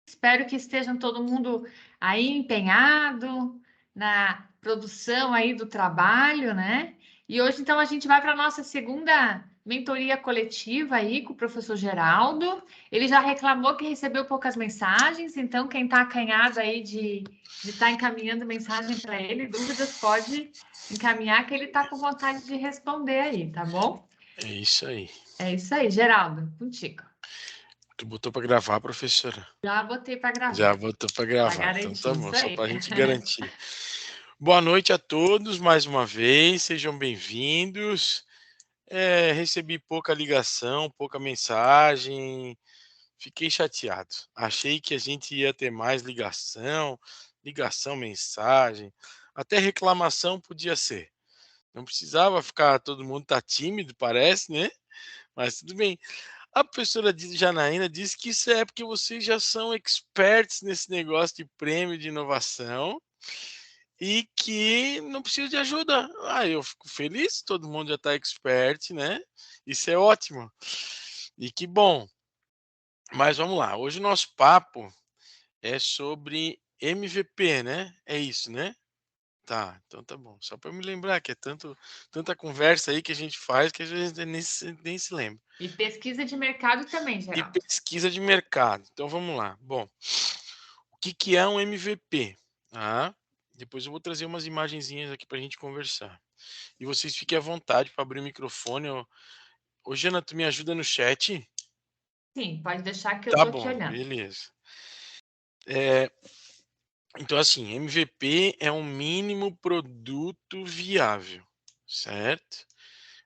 Espero que estejam todo mundo aí empenhado na produção aí do trabalho, né? E hoje, então, a gente vai para a nossa segunda mentoria coletiva aí com o professor Geraldo. Ele já reclamou que recebeu poucas mensagens, então quem está acanhado aí de estar encaminhando mensagem para ele, dúvidas, pode encaminhar que ele está com vontade de responder aí, tá bom? É isso aí. É isso aí, Geraldo, contigo. Tu botou para gravar, professora? Já botei para Já gravar, botou para para gravar, então tá garantir bom, isso só aí. para a gente garantir. Boa noite a todos mais uma vez, sejam bem-vindos. Recebi pouca ligação, pouca mensagem, fiquei chateado. Achei que a gente ia ter mais ligação, mensagem, até reclamação podia ser. Não precisava ficar, todo mundo tá tímido, parece, né? Mas tudo bem. A professora Janaína disse que isso é porque vocês já são experts nesse negócio de prêmio de inovação e que não precisa de ajuda. Eu fico feliz, todo mundo já está expert, né? Isso é ótimo. E que bom. Mas vamos lá, hoje o nosso papo é sobre MVP, né? É isso, né? Tá, então tá bom. Só para me lembrar que é tanta conversa aí que a gente faz que às vezes nem se lembra. E pesquisa de mercado também, E Geraldo. pesquisa de mercado. Então vamos lá. Bom, o que, que é um MVP? Ah, depois eu vou trazer umas imagenzinhas aqui para a gente conversar. E vocês fiquem à vontade para abrir o microfone. Ô, Jana, tu me ajuda no chat? Sim, pode deixar que eu Tá estou aqui bom, olhando. beleza. É, então, assim, MVP é um mínimo produto viável, certo?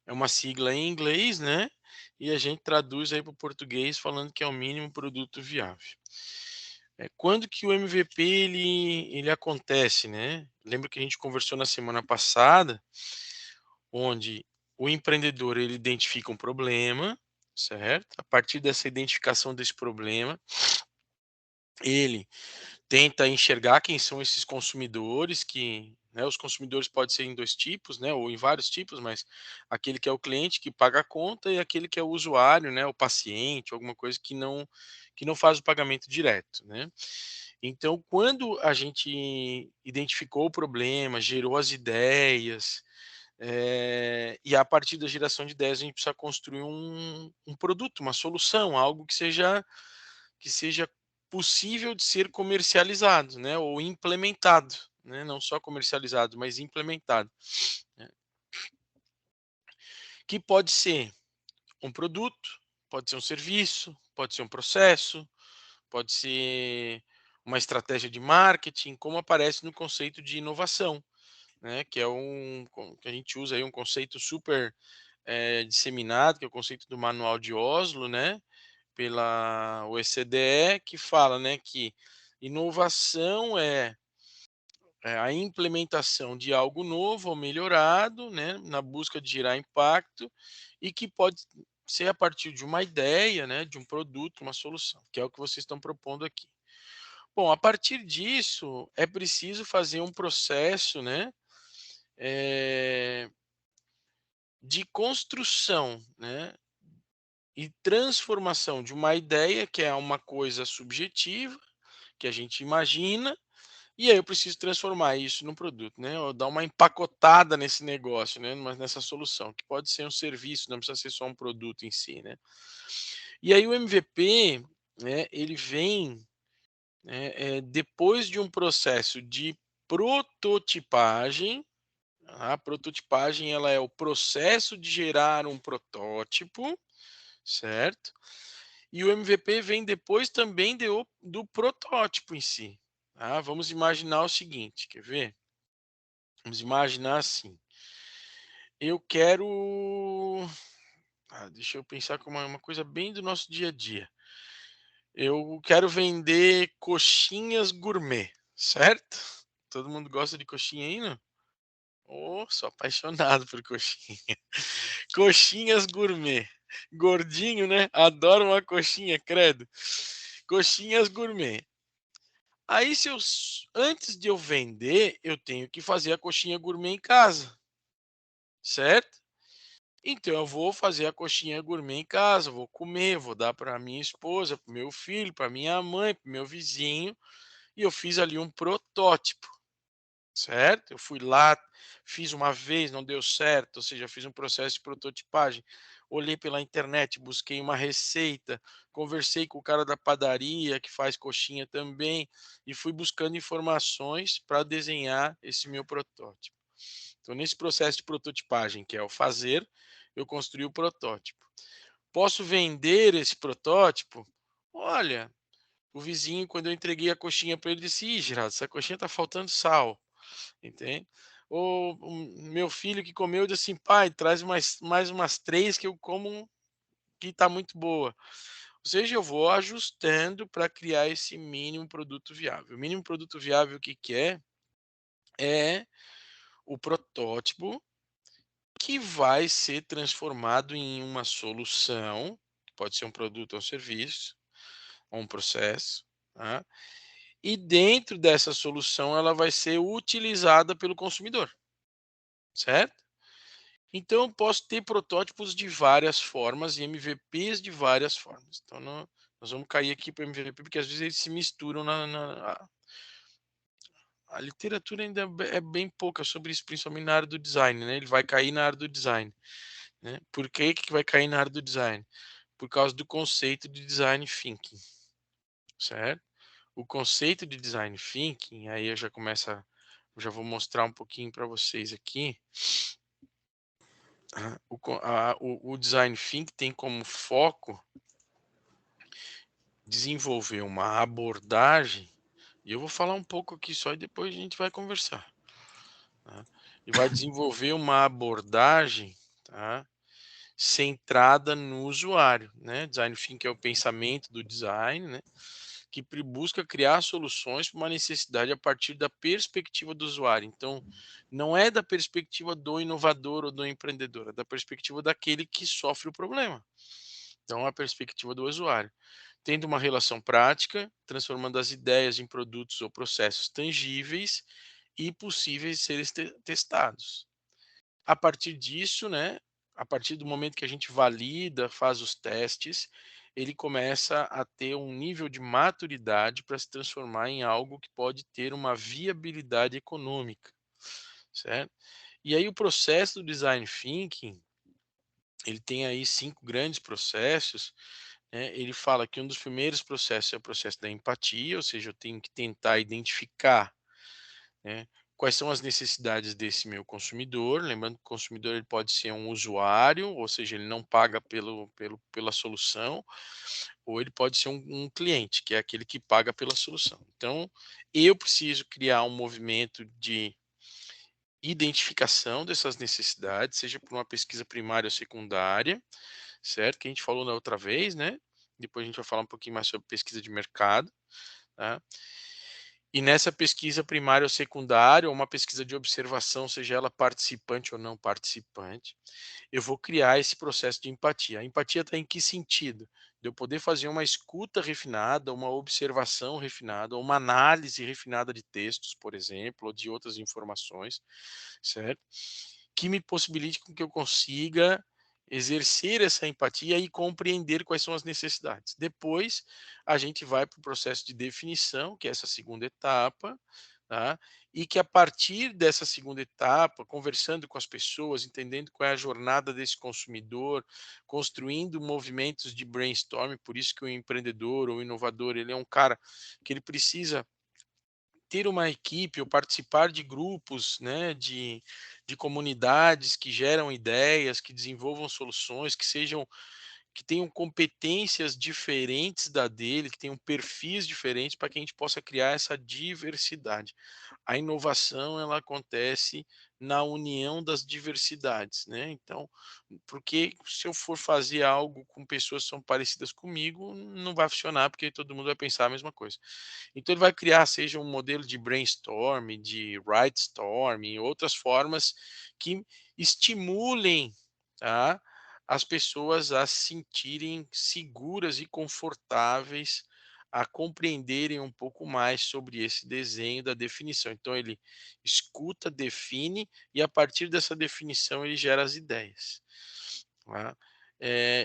É uma sigla em inglês, né? E a gente traduz aí para o português falando que é o mínimo produto viável. Quando que o MVP ele acontece, né? Lembra que a gente conversou na semana passada, onde o empreendedor ele identifica um problema, certo? A partir dessa identificação desse problema, ele tenta enxergar quem são esses consumidores que, né, os consumidores podem ser em dois tipos, né, ou em vários tipos, mas aquele que é o cliente que paga a conta e aquele que é o usuário, né, o paciente, alguma coisa que não faz o pagamento direto, né? Então, quando a gente identificou o problema, gerou as ideias, e a partir da geração de ideias a gente precisa construir um produto, uma solução, algo que seja possível de ser comercializado, né, ou implementado, né, não só comercializado, mas implementado, né. Que pode ser um produto, pode ser um serviço, pode ser um processo, pode ser uma estratégia de marketing, como aparece no conceito de inovação, né, que é que a gente usa aí um conceito super disseminado, que é o conceito do Manual de Oslo, né, pela OECD, que fala, né, que inovação é a implementação de algo novo ou melhorado, né, na busca de gerar impacto e que pode ser a partir de uma ideia, né, de um produto, uma solução, que é o que vocês estão propondo aqui. Bom, a partir disso é preciso fazer um processo, né, eh, de construção, né, e transformação de uma ideia que é uma coisa subjetiva que a gente imagina. E aí eu preciso transformar isso num produto, né, ou dar uma empacotada nesse negócio, né, nessa solução, que pode ser um serviço, não precisa ser só um produto em si, né. E aí o MVP, né, ele vem, né, depois de um processo de prototipagem. A prototipagem ela é o processo de gerar um protótipo, certo? E o MVP vem depois também do protótipo em si. Tá? Vamos imaginar o seguinte, quer ver? Vamos imaginar assim. Eu quero. Deixa eu pensar com uma coisa bem do nosso dia a dia. Eu quero vender coxinhas gourmet, certo? Todo mundo gosta de coxinha aí, não? Oh, sou apaixonado por coxinha. Coxinhas gourmet. Gordinho, né? Adoro uma coxinha, credo. Coxinhas gourmet. Aí, antes de eu vender, eu tenho que fazer a coxinha gourmet em casa, certo? Então eu vou fazer a coxinha gourmet em casa, vou comer, vou dar para minha esposa, para meu filho, para minha mãe, para meu vizinho, e eu fiz ali um protótipo. Certo? Eu fui lá, fiz uma vez, não deu certo, ou seja, fiz um processo de prototipagem, olhei pela internet, busquei uma receita, conversei com o cara da padaria que faz coxinha também, e fui buscando informações para desenhar esse meu protótipo. Então, nesse processo de prototipagem, que é o fazer, eu construí o protótipo. Posso vender esse protótipo? Olha, o vizinho, quando eu entreguei a coxinha para ele, disse: Ih, Geraldo, essa coxinha tá faltando sal. Entende? Ou o meu filho que comeu disse assim: "Pai, traz mais umas 3 que eu como que tá muito boa". Ou seja, eu vou ajustando para criar esse mínimo produto viável. O mínimo produto viável, o que que é? É o protótipo que vai ser transformado em uma solução, que pode ser um produto ou um serviço, ou um processo, tá, e dentro dessa solução ela vai ser utilizada pelo consumidor, certo? Então, eu posso ter protótipos de várias formas e MVPs de várias formas. Então, nós vamos cair aqui para o MVP, porque às vezes eles se misturam a literatura ainda é bem pouca sobre isso, principalmente na área do design, né? Ele vai cair na área do design, né? Por que vai cair na área do design? Por causa do conceito de design thinking, certo? O conceito de design thinking, aí eu já vou mostrar um pouquinho para vocês aqui. O design thinking tem como foco desenvolver uma abordagem, e eu vou falar um pouco aqui só e depois a gente vai conversar, tá? E vai desenvolver uma abordagem, tá, centrada no usuário, né? Design thinking é o pensamento do design, né? Que busca criar soluções para uma necessidade a partir da perspectiva do usuário. Então, não é da perspectiva do inovador ou do empreendedor, é da perspectiva daquele que sofre o problema. Então, a perspectiva do usuário. Tendo uma relação prática, transformando as ideias em produtos ou processos tangíveis e possíveis de serem testados. A partir disso, né, a partir do momento que a gente valida, faz os testes, ele começa a ter um nível de maturidade para se transformar em algo que pode ter uma viabilidade econômica, certo? E aí o processo do design thinking, ele tem aí 5 grandes processos, né? Ele fala que um dos primeiros processos é o processo da empatia, ou seja, eu tenho que tentar identificar, né, quais são as necessidades desse meu consumidor. Lembrando que o consumidor ele pode ser um usuário, ou seja, ele não paga pela solução, ou ele pode ser um cliente, que é aquele que paga pela solução. Então, eu preciso criar um movimento de identificação dessas necessidades, seja por uma pesquisa primária ou secundária, certo? Que a gente falou na outra vez, né? Depois a gente vai falar um pouquinho mais sobre pesquisa de mercado, tá? E nessa pesquisa primária ou secundária, ou uma pesquisa de observação, seja ela participante ou não participante, eu vou criar esse processo de empatia. A empatia está em que sentido? De eu poder fazer uma escuta refinada, uma observação refinada, uma análise refinada de textos, por exemplo, ou de outras informações, certo? Que me possibilite com que eu consiga exercer essa empatia e compreender quais são as necessidades. Depois, a gente vai para o processo de definição, que é essa segunda etapa, tá? E que a partir dessa segunda etapa, conversando com as pessoas, entendendo qual é a jornada desse consumidor, construindo movimentos de brainstorming, por isso que o empreendedor ou o inovador, ele é um cara que ele precisa ter uma equipe ou participar de grupos, né, de comunidades que geram ideias, que desenvolvam soluções, que tenham competências diferentes da dele, que tenham perfis diferentes para que a gente possa criar essa diversidade. A inovação ela acontece na união das diversidades, né? Então, porque se eu for fazer algo com pessoas que são parecidas comigo, não vai funcionar, porque todo mundo vai pensar a mesma coisa. Então ele vai criar, seja um modelo de brainstorm, de writestorm, outras formas que estimulem, tá, as pessoas a se sentirem seguras e confortáveis, a compreenderem um pouco mais sobre esse desenho da definição. Então ele escuta, define e a partir dessa definição ele gera as ideias. tá?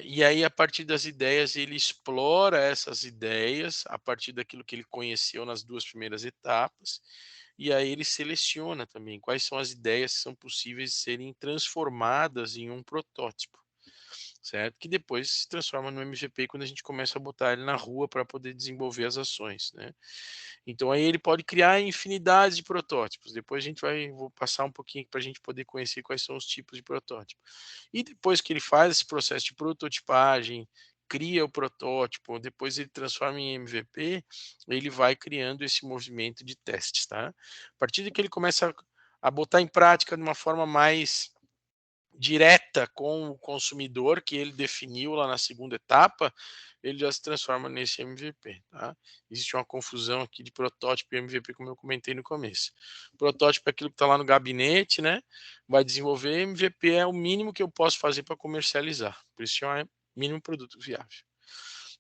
E aí, a partir das ideias, ele explora essas ideias a partir daquilo que ele conheceu nas 2 primeiras etapas, e aí ele seleciona também quais são as ideias que são possíveis de serem transformadas em um protótipo, certo? Que depois se transforma no MVP quando a gente começa a botar ele na rua para poder desenvolver as ações, né? Então aí ele pode criar infinidade de protótipos. Depois vou passar um pouquinho para a gente poder conhecer quais são os tipos de protótipo. E depois que ele faz esse processo de prototipagem, cria o protótipo, depois ele transforma em MVP, ele vai criando esse movimento de testes, tá? A partir de que ele começa a botar em prática de uma forma mais direta com o consumidor que ele definiu lá na segunda etapa, ele já se transforma nesse MVP, tá? Existe uma confusão aqui de protótipo e MVP, como eu comentei no começo. Protótipo é aquilo que está lá no gabinete, né? Vai desenvolver, MVP é o mínimo que eu posso fazer para comercializar. Por isso chama mínimo produto viável,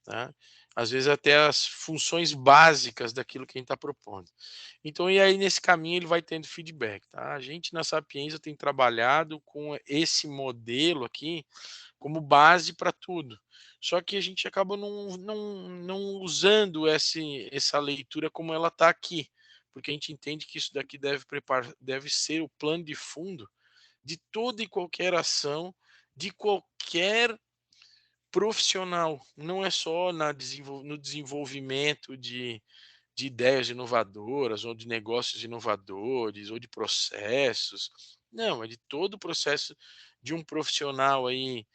tá? Às vezes até as funções básicas daquilo que a gente está propondo. Então, e aí nesse caminho ele vai tendo feedback, tá? A gente na Sapienza tem trabalhado com esse modelo aqui como base para tudo. Só que a gente acaba não usando essa leitura como ela está aqui, porque a gente entende que isso daqui deve ser o plano de fundo de toda e qualquer ação, de qualquer profissional, não é só no desenvolvimento de ideias inovadoras, ou de negócios inovadores, ou de processos. Não, é de todo o processo de um profissional aí,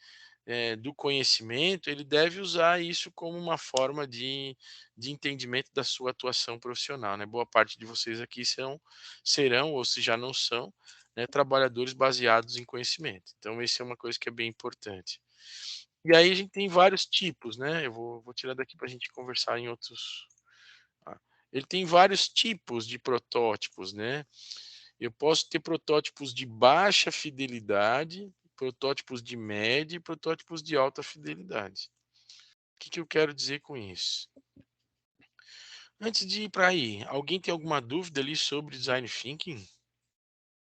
do conhecimento, ele deve usar isso como uma forma de entendimento da sua atuação profissional, né? Boa parte de vocês aqui serão, ou se já não são, né, trabalhadores baseados em conhecimento. Então, isso é uma coisa que é bem importante. E aí a gente tem vários tipos, né? Eu vou tirar daqui para a gente conversar em outros. Ah, ele tem vários tipos de protótipos, né? Eu posso ter protótipos de baixa fidelidade, protótipos de média e protótipos de alta fidelidade. O que eu quero dizer com isso? Antes de ir para aí, alguém tem alguma dúvida ali sobre design thinking?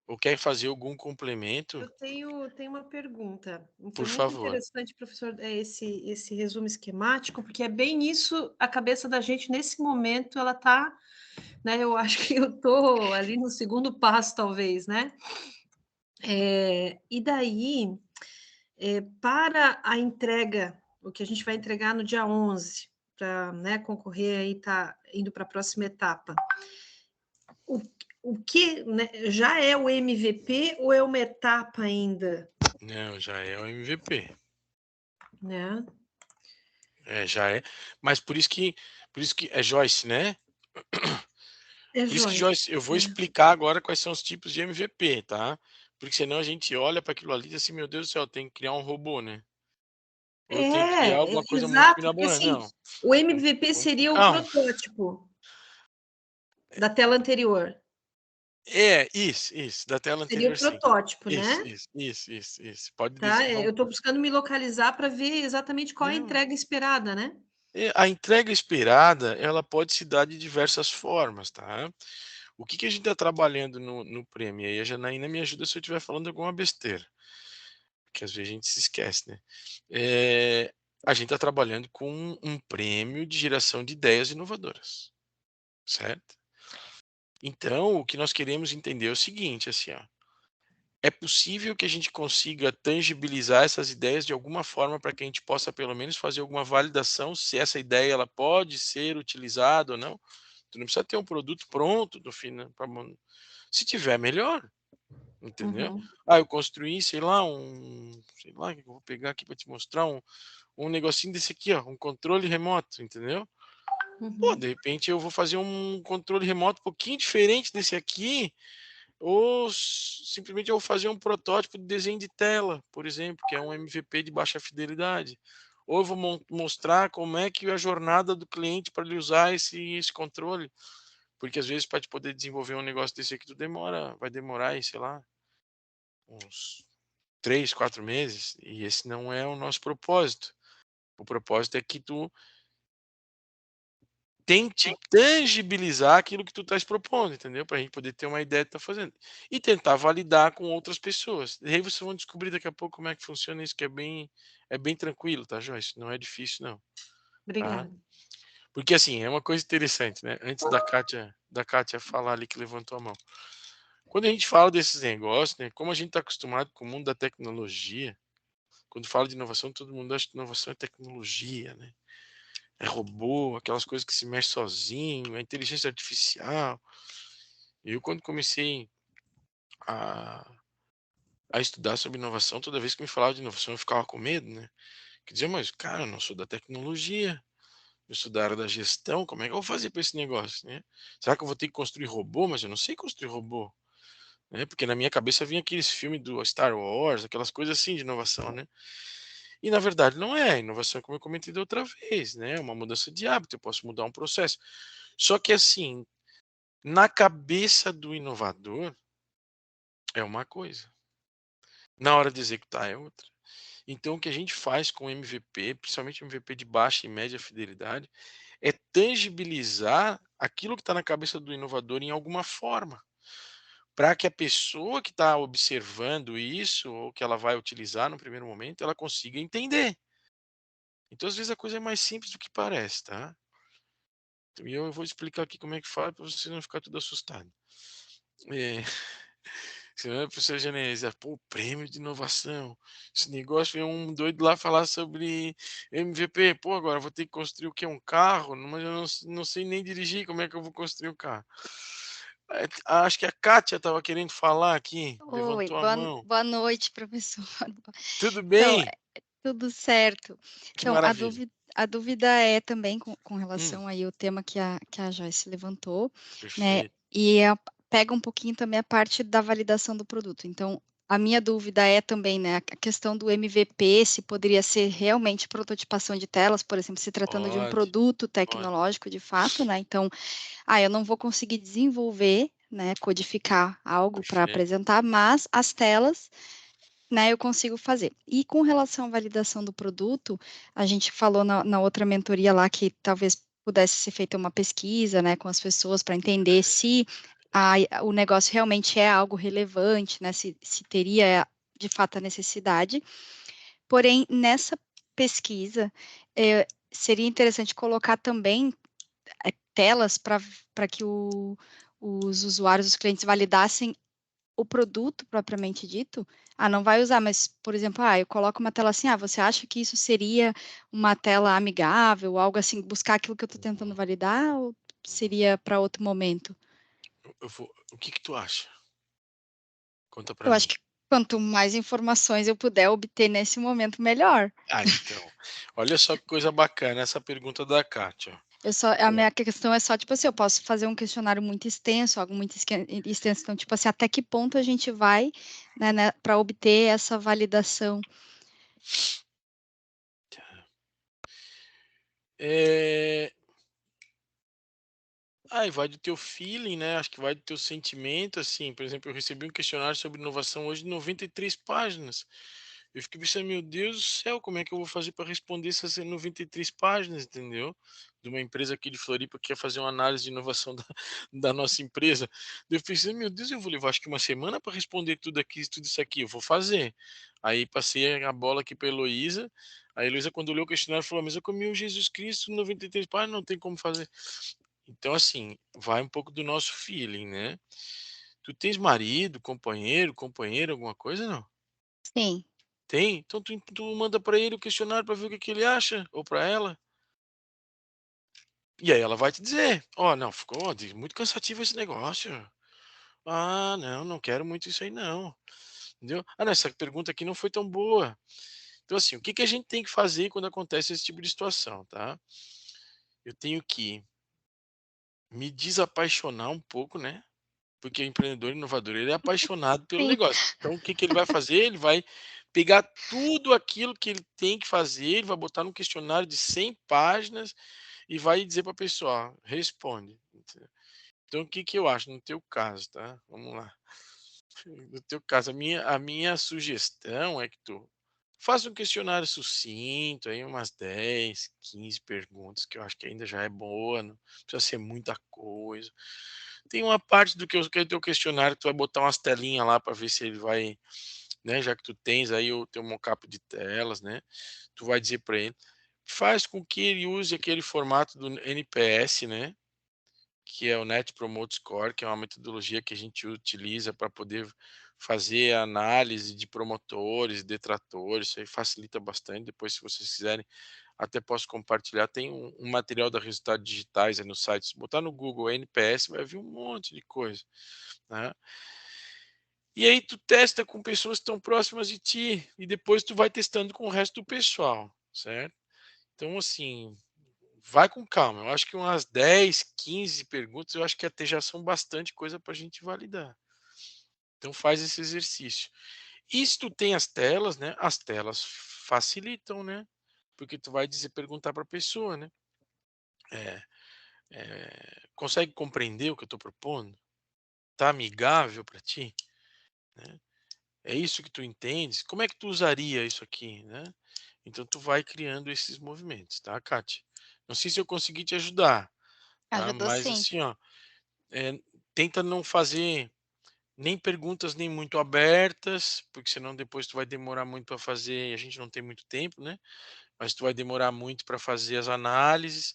Ou quer fazer algum complemento? Eu tenho uma pergunta. Foi Por muito favor. interessante, professor, esse resumo esquemático, porque é bem isso, a cabeça da gente nesse momento, ela está, né? Eu acho que eu estou ali no segundo passo, talvez, né? E daí, para a entrega, o que a gente vai entregar no dia 11, para, né, concorrer aí, tá indo para a próxima etapa. O, o que, né, já é o MVP ou é uma etapa ainda? Não, já é o MVP. Né? Já é. Mas por isso que é Joyce, né? É Por isso que, Joyce. Joyce, eu vou explicar agora quais são os tipos de MVP, tá? Porque senão a gente olha para aquilo ali e diz assim, meu Deus do céu, tem que criar um robô, né? Ou eu tenho que criar alguma coisa muito Exato, porque mirabolante. assim, Não, o MVP vamos com seria o calma. protótipo da tela anterior. Isso, da tela Seria o anterior, sim. protótipo, Isso, né? isso, isso, isso, isso. Pode Tá? dizer. Eu estou buscando me localizar para ver exatamente qual é a Não, entrega esperada, né? a entrega esperada, ela pode se dar de diversas formas, tá? O que a gente está trabalhando no prêmio? Aí a Janaína me ajuda se eu estiver falando alguma besteira, porque às vezes a gente se esquece, né? A gente está trabalhando com um prêmio de geração de ideias inovadoras, certo? Então, o que nós queremos entender é o seguinte, assim, ó, é possível que a gente consiga tangibilizar essas ideias de alguma forma para que a gente possa pelo menos fazer alguma validação se essa ideia ela pode ser utilizada ou não. Tu não precisa ter um produto pronto do fim, né, se tiver melhor, entendeu? Uhum, Eu construí, sei lá, o que eu vou pegar aqui para te mostrar um negocinho desse aqui, ó, um controle remoto, entendeu? Pô, uhum, de repente eu vou fazer um controle remoto um pouquinho diferente desse aqui, ou simplesmente eu vou fazer um protótipo de desenho de tela, por exemplo, que é um MVP de baixa fidelidade. Ou eu vou mostrar como é que é a jornada do cliente para ele usar esse controle. Porque às vezes para te poder desenvolver um negócio desse aqui, vai demorar aí, sei lá, uns 3, 4 meses. E esse não é o nosso propósito. O propósito é que tu tente tangibilizar aquilo que tu estás propondo, entendeu? Para a gente poder ter uma ideia do que tá fazendo. E tentar validar com outras pessoas. E aí vocês vão descobrir daqui a pouco como é que funciona isso, que é bem tranquilo, tá, Joyce? Não é difícil, não, tá? Obrigada. Porque assim, é uma coisa interessante, né? Antes da Kátia falar ali que levantou a mão. Quando a gente fala desses negócios, né? Como a gente está acostumado com o mundo da tecnologia, quando fala de inovação, todo mundo acha que inovação é tecnologia, né? É robô, aquelas coisas que se mexem sozinho, é inteligência artificial. Eu, quando comecei a, a estudar sobre inovação, toda vez que me falava de inovação, eu ficava com medo, né? Que dizia, mas, cara, eu não sou da tecnologia, eu sou da área da gestão, como é que eu vou fazer para esse negócio, né? Será que eu vou ter que construir robô? Mas eu não sei construir robô, né? Porque na minha cabeça vinha aqueles filmes do Star Wars, aquelas coisas assim de inovação, né? E na verdade não é. Inovação, como eu comentei da outra vez, né? É uma mudança de hábito, eu posso mudar um processo. Só que assim, na cabeça do inovador é uma coisa, na hora de executar é outra. Então o que a gente faz com MVP, principalmente MVP de baixa e média fidelidade, é tangibilizar aquilo que está na cabeça do inovador em alguma forma, para que a pessoa que está observando isso, ou que ela vai utilizar no primeiro momento, ela consiga entender. Então, às vezes, a coisa é mais simples do que parece, tá? E eu vou explicar aqui como é que faz para você não ficar tudo assustado. É, senão a professora Genese, pô, prêmio de inovação. Esse negócio vem um doido lá falar sobre MVP. Pô, agora vou ter que construir o que? Um carro? Mas eu não sei nem dirigir, como é que eu vou construir o carro? Acho que a Kátia estava querendo falar aqui, Oi, levantou a mão. boa noite, professor. Tudo Então, bem? tudo certo. Que Então, maravilha. a dúvida é também com Hum, relação aí ao tema que a Joyce levantou, né? perfeito. E pega um pouquinho também a parte da validação do produto. Então, a minha dúvida é também, né, a questão do MVP, se poderia ser realmente prototipação de telas, por exemplo, se tratando de um Pode, produto pode. tecnológico de fato, né? Então, eu não vou conseguir desenvolver, né, codificar algo para Perfeito. apresentar, mas as telas, né, eu consigo fazer. E com relação à validação do produto, a gente falou na outra mentoria lá que talvez pudesse ser feita uma pesquisa, né, com as pessoas para entender se o negócio realmente é algo relevante, né, se teria de fato a necessidade. Porém, nessa pesquisa, seria interessante colocar também telas para que os usuários, os clientes validassem o produto propriamente dito. Não vai usar, mas, por exemplo, eu coloco uma tela assim, você acha que isso seria uma tela amigável, algo assim, buscar aquilo que eu estou tentando Uhum, validar, ou uhum. seria para outro momento? O que que tu acha? Conta pra Eu acho mim. que quanto mais informações eu puder obter nesse momento, melhor. Então, olha só que coisa bacana essa pergunta da Kátia. A Ó, minha questão é só, tipo assim, eu posso fazer um questionário muito extenso, algo muito extenso, então, tipo assim, até que ponto a gente vai, né, para obter essa validação? é, aí vai do teu feeling, né? Acho que vai do teu sentimento, assim. Por exemplo, eu recebi um questionário sobre inovação hoje de 93 páginas. Eu fiquei pensando, meu Deus do céu, como é que eu vou fazer para responder essas 93 páginas, entendeu? De uma empresa aqui de Floripa que quer fazer uma análise de inovação da nossa empresa. Eu pensei, meu Deus, eu vou levar acho que uma semana para responder tudo aqui, tudo isso aqui. Eu vou fazer. Aí passei a bola aqui para Heloísa. A Heloísa, quando olhou o questionário, falou: mas eu comi o Jesus Cristo, 93 páginas, não tem como fazer. Então, assim, vai um pouco do nosso feeling, né? Tu tens marido, companheira, alguma coisa, não? Sim. Tem? Então tu manda pra ele o questionário pra ver o que que ele acha, ou pra ela. E aí ela vai te dizer, ó, não, ficou muito cansativo esse negócio. Ah, não quero muito isso aí não. Entendeu? Não, essa pergunta aqui não foi tão boa. Então, assim, o que que a gente tem que fazer quando acontece esse tipo de situação, tá? Eu tenho que me desapaixonar um pouco, né? Porque o empreendedor inovador, ele é apaixonado pelo Sim. negócio. Então, o que que ele vai fazer? Ele vai pegar tudo aquilo que ele tem que fazer, ele vai botar num questionário de 100 páginas e vai dizer para a pessoa: "Ó, responde". Então, o que que eu acho no teu caso, tá? Vamos lá. No teu caso, a minha sugestão é que tu Faça um questionário sucinto, aí umas 10, 15 perguntas, que eu acho que ainda já é boa, não precisa ser muita coisa. Tem uma parte do que é teu questionário, tu vai botar umas telinhas lá para ver se ele vai, né, já que tu tens aí o teu mockup de telas, né, tu vai dizer para ele, faz com que ele use aquele formato do NPS, né, que é o Net Promote Score, que é uma metodologia que a gente utiliza para poder fazer a análise de promotores, detratores, isso aí facilita bastante. Depois, se vocês quiserem, até posso compartilhar. Tem um material da Resultados Digitais aí no site. Se botar no Google NPS, vai vir um monte de coisa, né? E aí tu testa com pessoas que estão próximas de ti e depois tu vai testando com o resto do pessoal, certo? Então, assim, vai com calma. Eu acho que umas 10, 15 perguntas, eu acho que até já são bastante coisa para a gente validar. Então faz esse exercício. E se tu tem as telas, né? As telas facilitam, né? Porque tu vai dizer, perguntar para a pessoa, né? É, consegue compreender o que eu estou propondo? Tá amigável para ti? Né? É isso que tu entendes? Como é que tu usaria isso aqui, né? Então tu vai criando esses movimentos, tá, Kátia? Não sei se eu consegui te ajudar, tá? Ajudou Mas sim. assim, ó, tenta não fazer nem perguntas nem muito abertas, porque senão depois tu vai demorar muito para fazer, e a gente não tem muito tempo, né? Mas tu vai demorar muito para fazer as análises.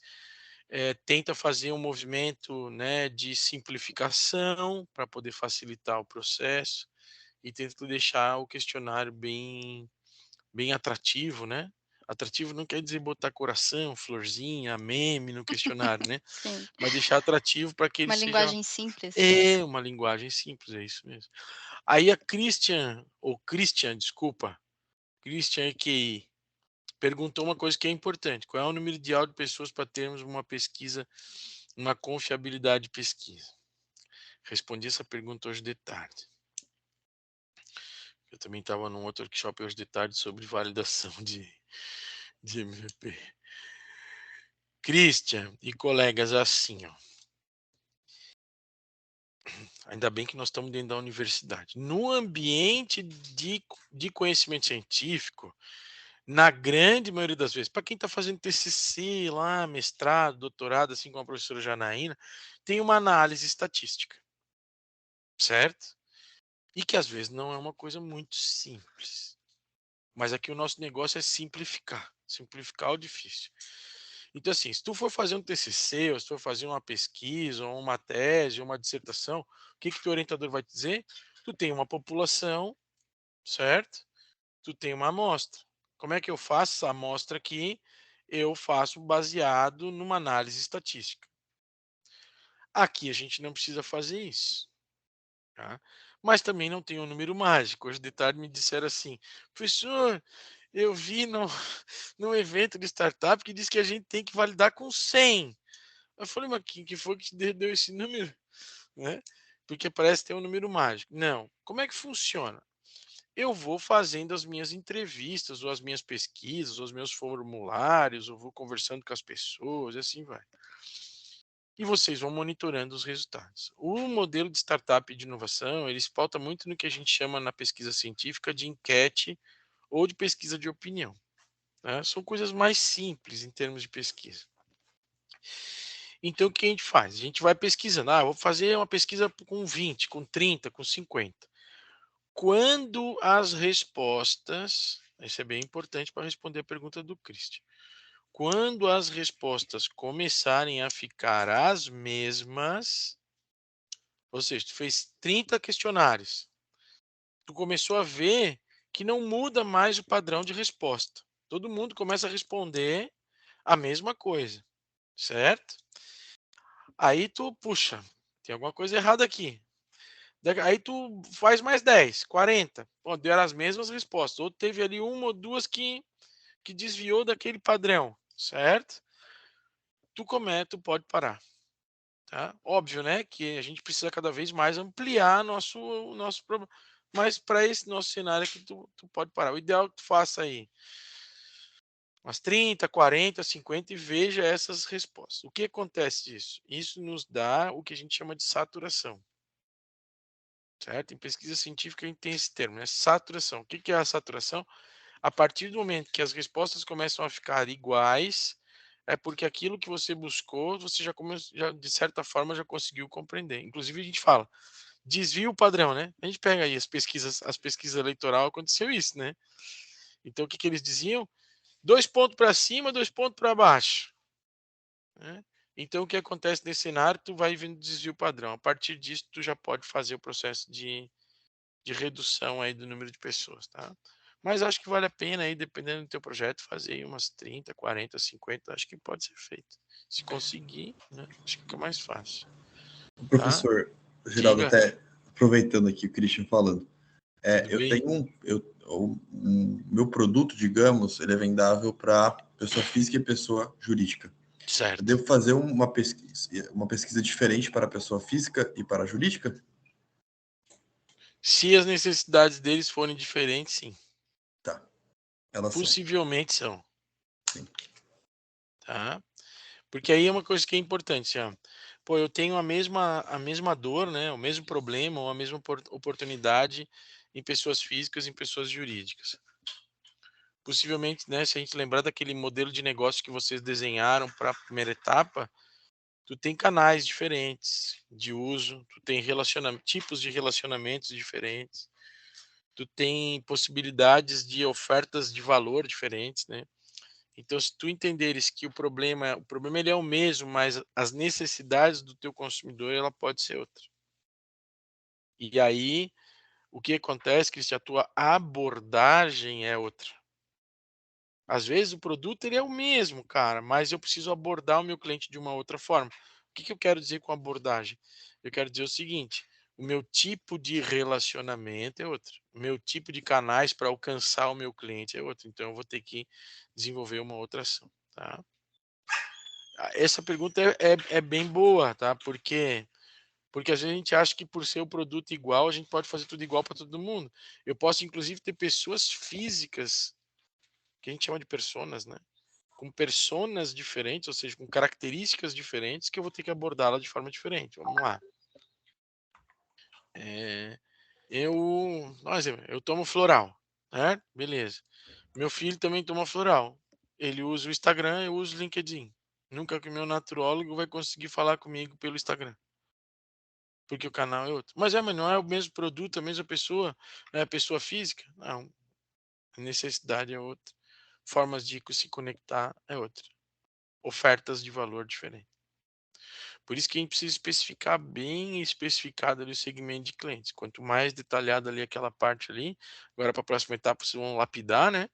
Tenta fazer um movimento, né, de simplificação para poder facilitar o processo e tenta deixar o questionário bem atrativo, né? Atrativo não quer dizer botar coração, florzinha, meme no questionário, né? Sim. Mas deixar atrativo para que ele Uma seja linguagem simples. uma linguagem simples, é isso mesmo. Aí a Christian, desculpa, Christian EQI, perguntou uma coisa que é importante: qual é o número ideal de pessoas para termos uma pesquisa, uma confiabilidade de pesquisa? Respondi essa pergunta hoje de tarde. Eu também estava num outro workshop hoje de tarde sobre validação de MVP. Christian e colegas, assim, ó. Ainda bem que nós estamos dentro da universidade. No ambiente de conhecimento científico, na grande maioria das vezes, para quem está fazendo TCC lá, mestrado, doutorado, assim como a professora Janaína, tem uma análise estatística, certo? E que às vezes não é uma coisa muito simples. Mas aqui o nosso negócio é simplificar o difícil. Então, assim, se tu for fazer um TCC, ou se tu for fazer uma pesquisa, ou uma tese, ou uma dissertação, o que que teu orientador vai te dizer? Tu tem uma população, certo? Tu tem uma amostra. Como é que eu faço essa amostra aqui? Eu faço baseado numa análise estatística. Aqui a gente não precisa fazer isso, tá? Mas também não tem um número mágico. Hoje de tarde me disseram assim, professor, eu vi num evento de startup que diz que a gente tem que validar com 100. Eu falei, mas quem que foi que deu esse número? Né? Porque parece ter um número mágico. Não. Como é que funciona? Eu vou fazendo as minhas entrevistas, ou as minhas pesquisas, ou os meus formulários, eu vou conversando com as pessoas, e assim vai. E vocês vão monitorando os resultados. O modelo de startup e de inovação, ele se pauta muito no que a gente chama na pesquisa científica de enquete ou de pesquisa de opinião, né? São coisas mais simples em termos de pesquisa. Então, o que a gente faz? A gente vai pesquisando. Vou fazer uma pesquisa com 20, com 30, com 50. Quando as respostas, isso é bem importante para responder a pergunta do Christian. Quando as respostas começarem a ficar as mesmas, ou seja, tu fez 30 questionários, tu começou a ver que não muda mais o padrão de resposta. Todo mundo começa a responder a mesma coisa, certo? Aí tu, puxa, tem alguma coisa errada aqui. Aí tu faz mais 10, 40. Pô, deram as mesmas respostas. Ou teve ali uma ou duas que desviou daquele padrão, certo? Tu pode parar. Tá? Óbvio, né, que a gente precisa cada vez mais ampliar nosso problema. Mas para esse nosso cenário aqui, tu pode parar. O ideal é que tu faça aí umas 30, 40, 50 e veja essas respostas. O que acontece disso? Isso nos dá o que a gente chama de saturação. Certo? Em pesquisa científica a gente tem esse termo, né? Saturação. O que é a saturação? A partir do momento que as respostas começam a ficar iguais, é porque aquilo que você buscou, você já de certa forma já conseguiu compreender. Inclusive a gente fala, desvio padrão, né? A gente pega aí as pesquisas eleitoral, aconteceu isso, né? Então o que eles diziam? 2 pontos para cima, 2 pontos para baixo, né? Então o que acontece nesse cenário? Tu vai vendo desvio padrão. A partir disso, tu já pode fazer o processo de redução aí do número de pessoas, tá? Mas acho que vale a pena aí, dependendo do teu projeto, fazer aí umas 30, 40, 50, acho que pode ser feito. Se conseguir, né, acho que fica mais fácil. Professor Geraldo, Diga. até aproveitando aqui o Christian falando, Tudo eu bem? tenho meu produto, digamos, ele é vendável para pessoa física e pessoa jurídica. Eu Certo. devo fazer uma pesquisa diferente para a pessoa física e para a jurídica? Se as necessidades deles forem diferentes, sim. Tá. Elas são. Possivelmente são. Sim. Tá? Porque aí é uma coisa que é importante, ó. Pô, eu tenho a mesma dor, né? O mesmo problema ou a mesma oportunidade em pessoas físicas e em pessoas jurídicas. Possivelmente, né, se a gente lembrar daquele modelo de negócio que vocês desenharam para a primeira etapa, tu tem canais diferentes de uso, tu tem tipos de relacionamentos diferentes, tu tem possibilidades de ofertas de valor diferentes, né? Então, se tu entenderes que o problema ele é o mesmo, mas as necessidades do teu consumidor, ela pode ser outra. E aí, o que acontece que se a tua abordagem é outra. Às vezes o produto ele é o mesmo, cara, mas eu preciso abordar o meu cliente de uma outra forma. O que eu quero dizer com abordagem? Eu quero dizer o seguinte: o meu tipo de relacionamento é outro, o meu tipo de canais para alcançar o meu cliente é outro. Então eu vou ter que desenvolver uma outra ação, tá? Essa pergunta é bem boa, tá? Porque às vezes a gente acha que por ser o produto igual, a gente pode fazer tudo igual para todo mundo. Eu posso inclusive ter pessoas físicas que a gente chama de personas, né? Com personas diferentes, ou seja, com características diferentes, que eu vou ter que abordá-la de forma diferente. Vamos lá. Eu tomo floral, né? Beleza. Meu filho também toma floral. Ele usa o Instagram, eu uso o LinkedIn. Nunca que o meu naturólogo vai conseguir falar comigo pelo Instagram. Porque o canal é outro. Mas não é o mesmo produto, a mesma pessoa, não é a pessoa física? Não. A necessidade é outra. Formas de se conectar é outra. Ofertas de valor diferente. Por isso que a gente precisa especificar bem especificado ali o segmento de clientes. Quanto mais detalhado ali aquela parte ali, agora para a próxima etapa vocês vão lapidar, né?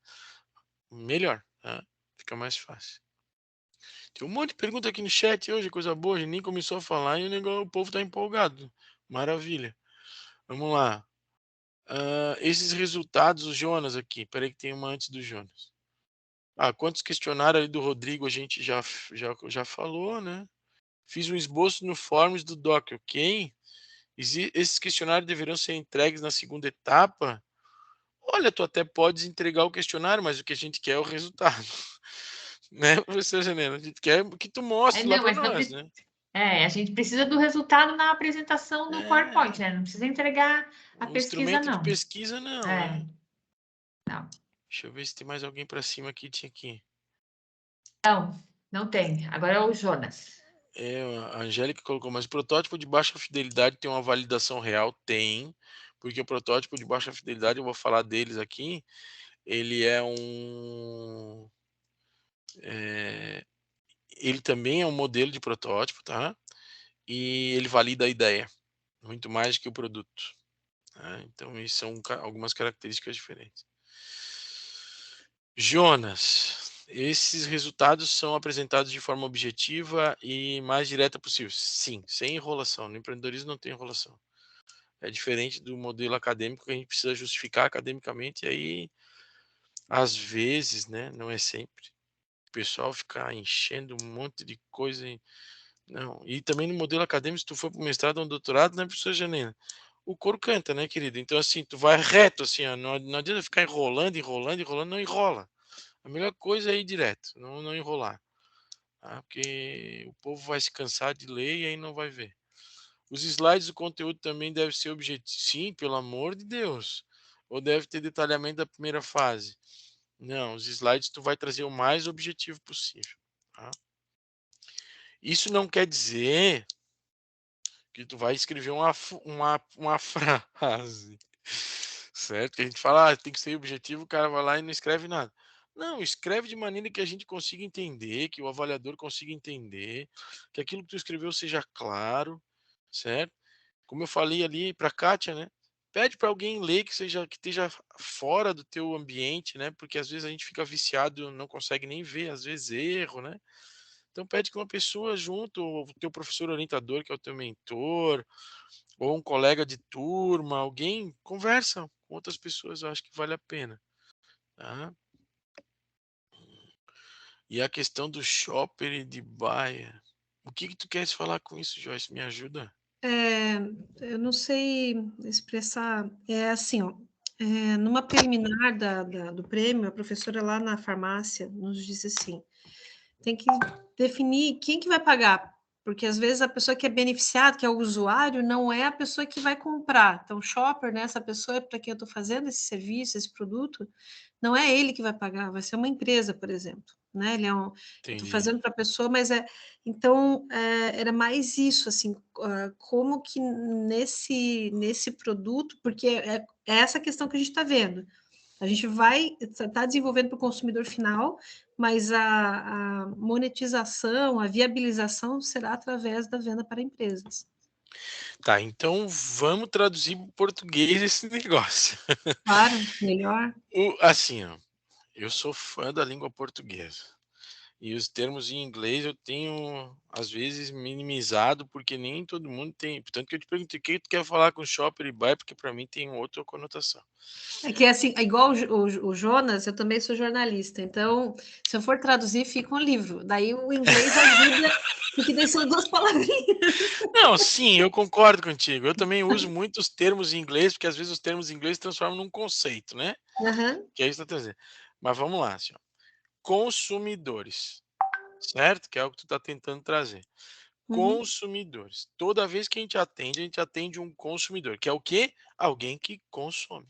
Melhor, tá? Fica mais fácil. Tem um monte de pergunta aqui no chat hoje, coisa boa, a gente nem começou a falar e o povo tá empolgado. Maravilha. Vamos lá. Esses resultados, o Jonas aqui. Peraí que tem uma antes do Jonas. Quantos questionários ali do Rodrigo a gente já falou, né? Fiz um esboço no Forms do Doc, ok? Esses questionários deverão ser entregues na segunda etapa. Olha, tu até podes entregar o questionário, mas o que a gente quer é o resultado. Né, professor Janela? A gente quer que tu mostre lá Não, para mas não nós, né? a gente precisa do resultado na apresentação do PowerPoint, né? Não precisa entregar a O pesquisa, instrumento de não. pesquisa, não, né? Não. Deixa eu ver se tem mais alguém para cima aqui. Tinha aqui. Não tem. Agora é o Jonas. A Angélica colocou, mas o protótipo de baixa fidelidade tem uma validação real? Tem, porque o protótipo de baixa fidelidade, eu vou falar deles aqui, ele é um... ele também é um modelo de protótipo, tá? E ele valida a ideia, muito mais que o produto. Tá? Então, isso são algumas características diferentes. Jonas, esses resultados são apresentados de forma objetiva e mais direta possível. Sim, sem enrolação. No empreendedorismo não tem enrolação. É diferente do modelo acadêmico que a gente precisa justificar academicamente, e aí, às vezes, né, não é sempre. O pessoal fica enchendo um monte de coisa. Não. E também no modelo acadêmico, se tu for para o mestrado ou um doutorado, né, professora Janina? O couro canta, né, querido? Então, assim, tu vai reto, assim, ó, não adianta ficar enrolando, não enrola. A melhor coisa é ir direto, não enrolar. Tá? Porque o povo vai se cansar de ler e aí não vai ver. Os slides, o conteúdo também deve ser objetivo. Sim, pelo amor de Deus. Ou deve ter detalhamento da primeira fase. Não, os slides tu vai trazer o mais objetivo possível, tá? Isso não quer dizer que tu vai escrever uma frase, certo? Que a gente fala, tem que ser objetivo, o cara vai lá e não escreve nada. Não, escreve de maneira que a gente consiga entender, que o avaliador consiga entender, que aquilo que tu escreveu seja claro, certo? Como eu falei ali para a Kátia, né? Pede para alguém ler que esteja fora do teu ambiente, né? Porque às vezes a gente fica viciado, não consegue nem ver, às vezes erro, né? Então pede que uma pessoa junto, o teu professor orientador, que é o teu mentor, ou um colega de turma, alguém conversa com outras pessoas, eu acho que vale a pena, tá? E a questão do shopper e de buyer. O que que tu queres falar com isso, Joyce? Me ajuda? Eu não sei expressar, é assim, ó, numa preliminar do prêmio, a professora lá na farmácia nos disse assim, tem que definir quem que vai pagar, porque às vezes a pessoa que é beneficiada, que é o usuário, não é a pessoa que vai comprar. Então, o shopper, né, essa pessoa para quem eu estou fazendo esse serviço, esse produto, não é ele que vai pagar, vai ser uma empresa, por exemplo, né? Eu estou Entendi. fazendo para a pessoa, mas então era mais isso, assim, como que nesse produto, porque é essa questão que a gente está vendo. A gente vai estar desenvolvendo para o consumidor final, mas a monetização, a viabilização será através da venda para empresas. Tá, então vamos traduzir para português esse negócio. Claro, melhor. Assim, ó, eu sou fã da língua portuguesa. E os termos em inglês eu tenho, às vezes, minimizado, porque nem todo mundo tem. Portanto, que eu te perguntei, o que tu quer falar com shopper e buyer, porque para mim tem outra conotação. É que assim, é igual o Jonas, eu também sou jornalista, então se eu for traduzir, fica um livro. Daí o inglês ajuda, porque daí são duas palavrinhas. Não, sim, eu concordo contigo. Eu também uso muitos termos em inglês, porque às vezes os termos em inglês se transformam num conceito, né? Aham. Que é isso que tá trazendo. Mas vamos lá, assim, ó. Consumidores, certo? Que é o que tu está tentando trazer. Uhum. Consumidores. Toda vez que a gente atende um consumidor, que é o quê? Alguém que consome.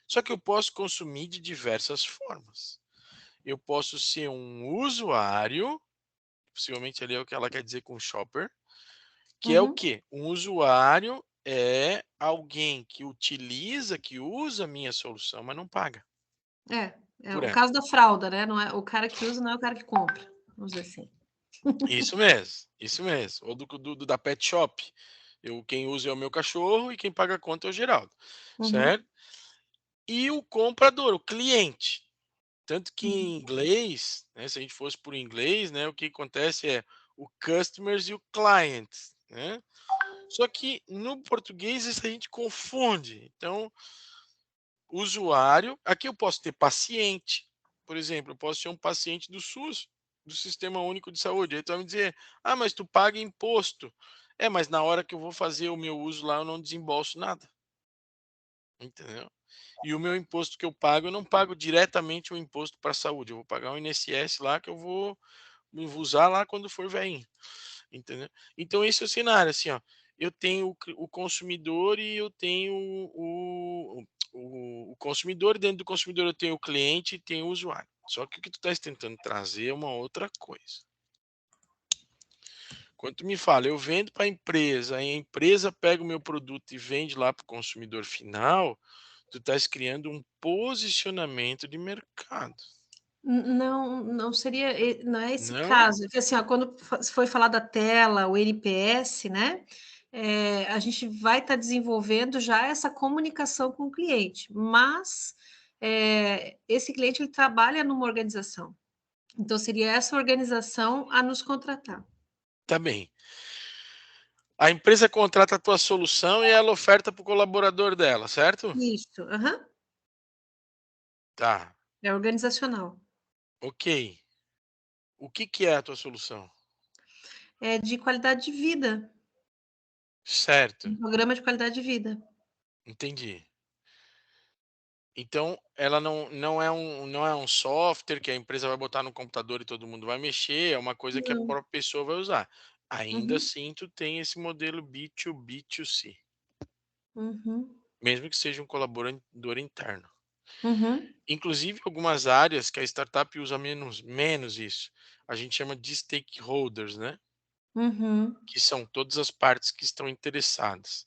Só que eu posso consumir de diversas formas. Eu posso ser um usuário, possivelmente ali é o que ela quer dizer com shopper, que é o Uhum. quê? Um usuário é alguém que utiliza, que usa a minha solução, mas não paga É por o ela. caso da fralda, né? Não é o cara que usa, não é o cara que compra. Vamos dizer assim. Isso mesmo, isso mesmo. Ou da pet shop. Quem usa é o meu cachorro e quem paga a conta é o Geraldo, Uhum. certo? E o comprador, o cliente. Tanto que Uhum. em inglês, né, se a gente fosse por inglês, né, o que acontece é o customers e o clients, né? Só que no português isso a gente confunde. Então, usuário, aqui eu posso ter paciente, por exemplo, eu posso ser um paciente do SUS, do Sistema Único de Saúde. Aí tu vai me dizer, mas tu paga imposto. Mas na hora que eu vou fazer o meu uso lá, eu não desembolso nada. Entendeu? E o meu imposto que eu pago, eu não pago diretamente o imposto para a saúde. Eu vou pagar um INSS lá que eu vou usar lá quando for velhinho. Entendeu? Então esse é o cenário, assim, ó. Eu tenho o consumidor e eu tenho o consumidor, dentro do consumidor eu tenho o cliente e tenho o usuário. Só que o que tu estás tentando trazer é uma outra coisa. Quando tu me fala, eu vendo para a empresa pega o meu produto e vende lá para o consumidor final, tu estás criando um posicionamento de mercado. Não, não seria, não é esse Não? caso. É que, assim, ó, quando foi falar da tela, o NPS, né? A gente vai estar desenvolvendo já essa comunicação com o cliente, mas esse cliente ele trabalha numa organização, então seria essa organização a nos contratar. Tá bem. A empresa contrata a tua solução e ela oferta para o colaborador dela, certo? Isso, aham, Tá, é organizacional, ok. O que que é a tua solução? é de qualidade de vida, Certo, um programa de qualidade de vida. entendi. Então, ela não é um software que a empresa vai botar no computador e todo mundo vai mexer, é uma coisa que a Não. própria pessoa vai usar. Ainda Uhum, assim, tu tem esse modelo B2B2C, uhum. mesmo que seja um colaborador interno. Uhum, Inclusive, algumas áreas que a startup usa menos isso. A gente chama de stakeholders, né? uhum, Que são todas as partes que estão interessadas.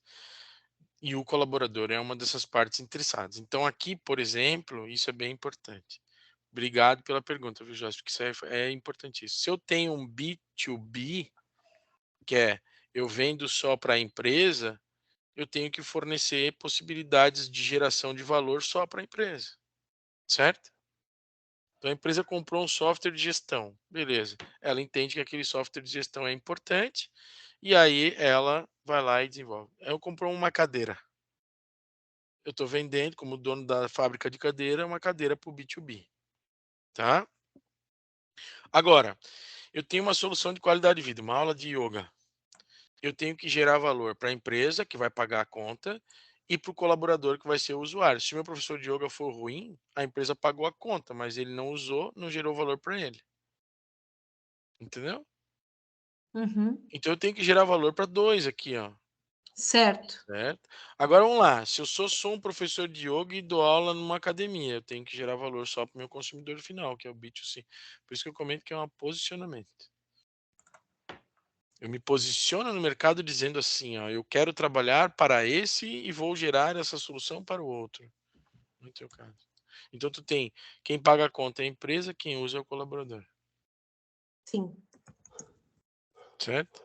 E o colaborador é uma dessas partes interessadas. Então, aqui, por exemplo, isso é bem importante. Obrigado pela pergunta, viu, Joyce? Porque isso é importantíssimo. Se eu tenho um B2B, que é eu vendo só para a empresa, eu tenho que fornecer possibilidades de geração de valor só para a empresa, certo? Então a empresa comprou um software de gestão, beleza. Ela entende que aquele software de gestão é importante e aí ela vai lá e desenvolve. Eu comprou uma cadeira. Eu estou vendendo, como dono da fábrica de cadeira, uma cadeira para o B2B, tá? Agora, eu tenho uma solução de qualidade de vida, uma aula de yoga. Eu tenho que gerar valor para a empresa, que vai pagar a conta, e para o colaborador, que vai ser o usuário. Se o meu professor de yoga for ruim, a empresa pagou a conta, mas ele não usou, não gerou valor para ele. Entendeu? uhum. Então eu tenho que gerar valor para dois aqui, ó. Certo. Certo? Agora vamos lá. Se eu sou um professor de yoga e dou aula numa academia, eu tenho que gerar valor só para o meu consumidor final, que é o B2C. Por isso que eu comento que é um posicionamento. Eu me posiciono no mercado dizendo assim, ó, eu quero trabalhar para esse e vou gerar essa solução para o outro. No teu caso. Então tu tem quem paga a conta é a empresa, quem usa é o colaborador. Sim. Certo?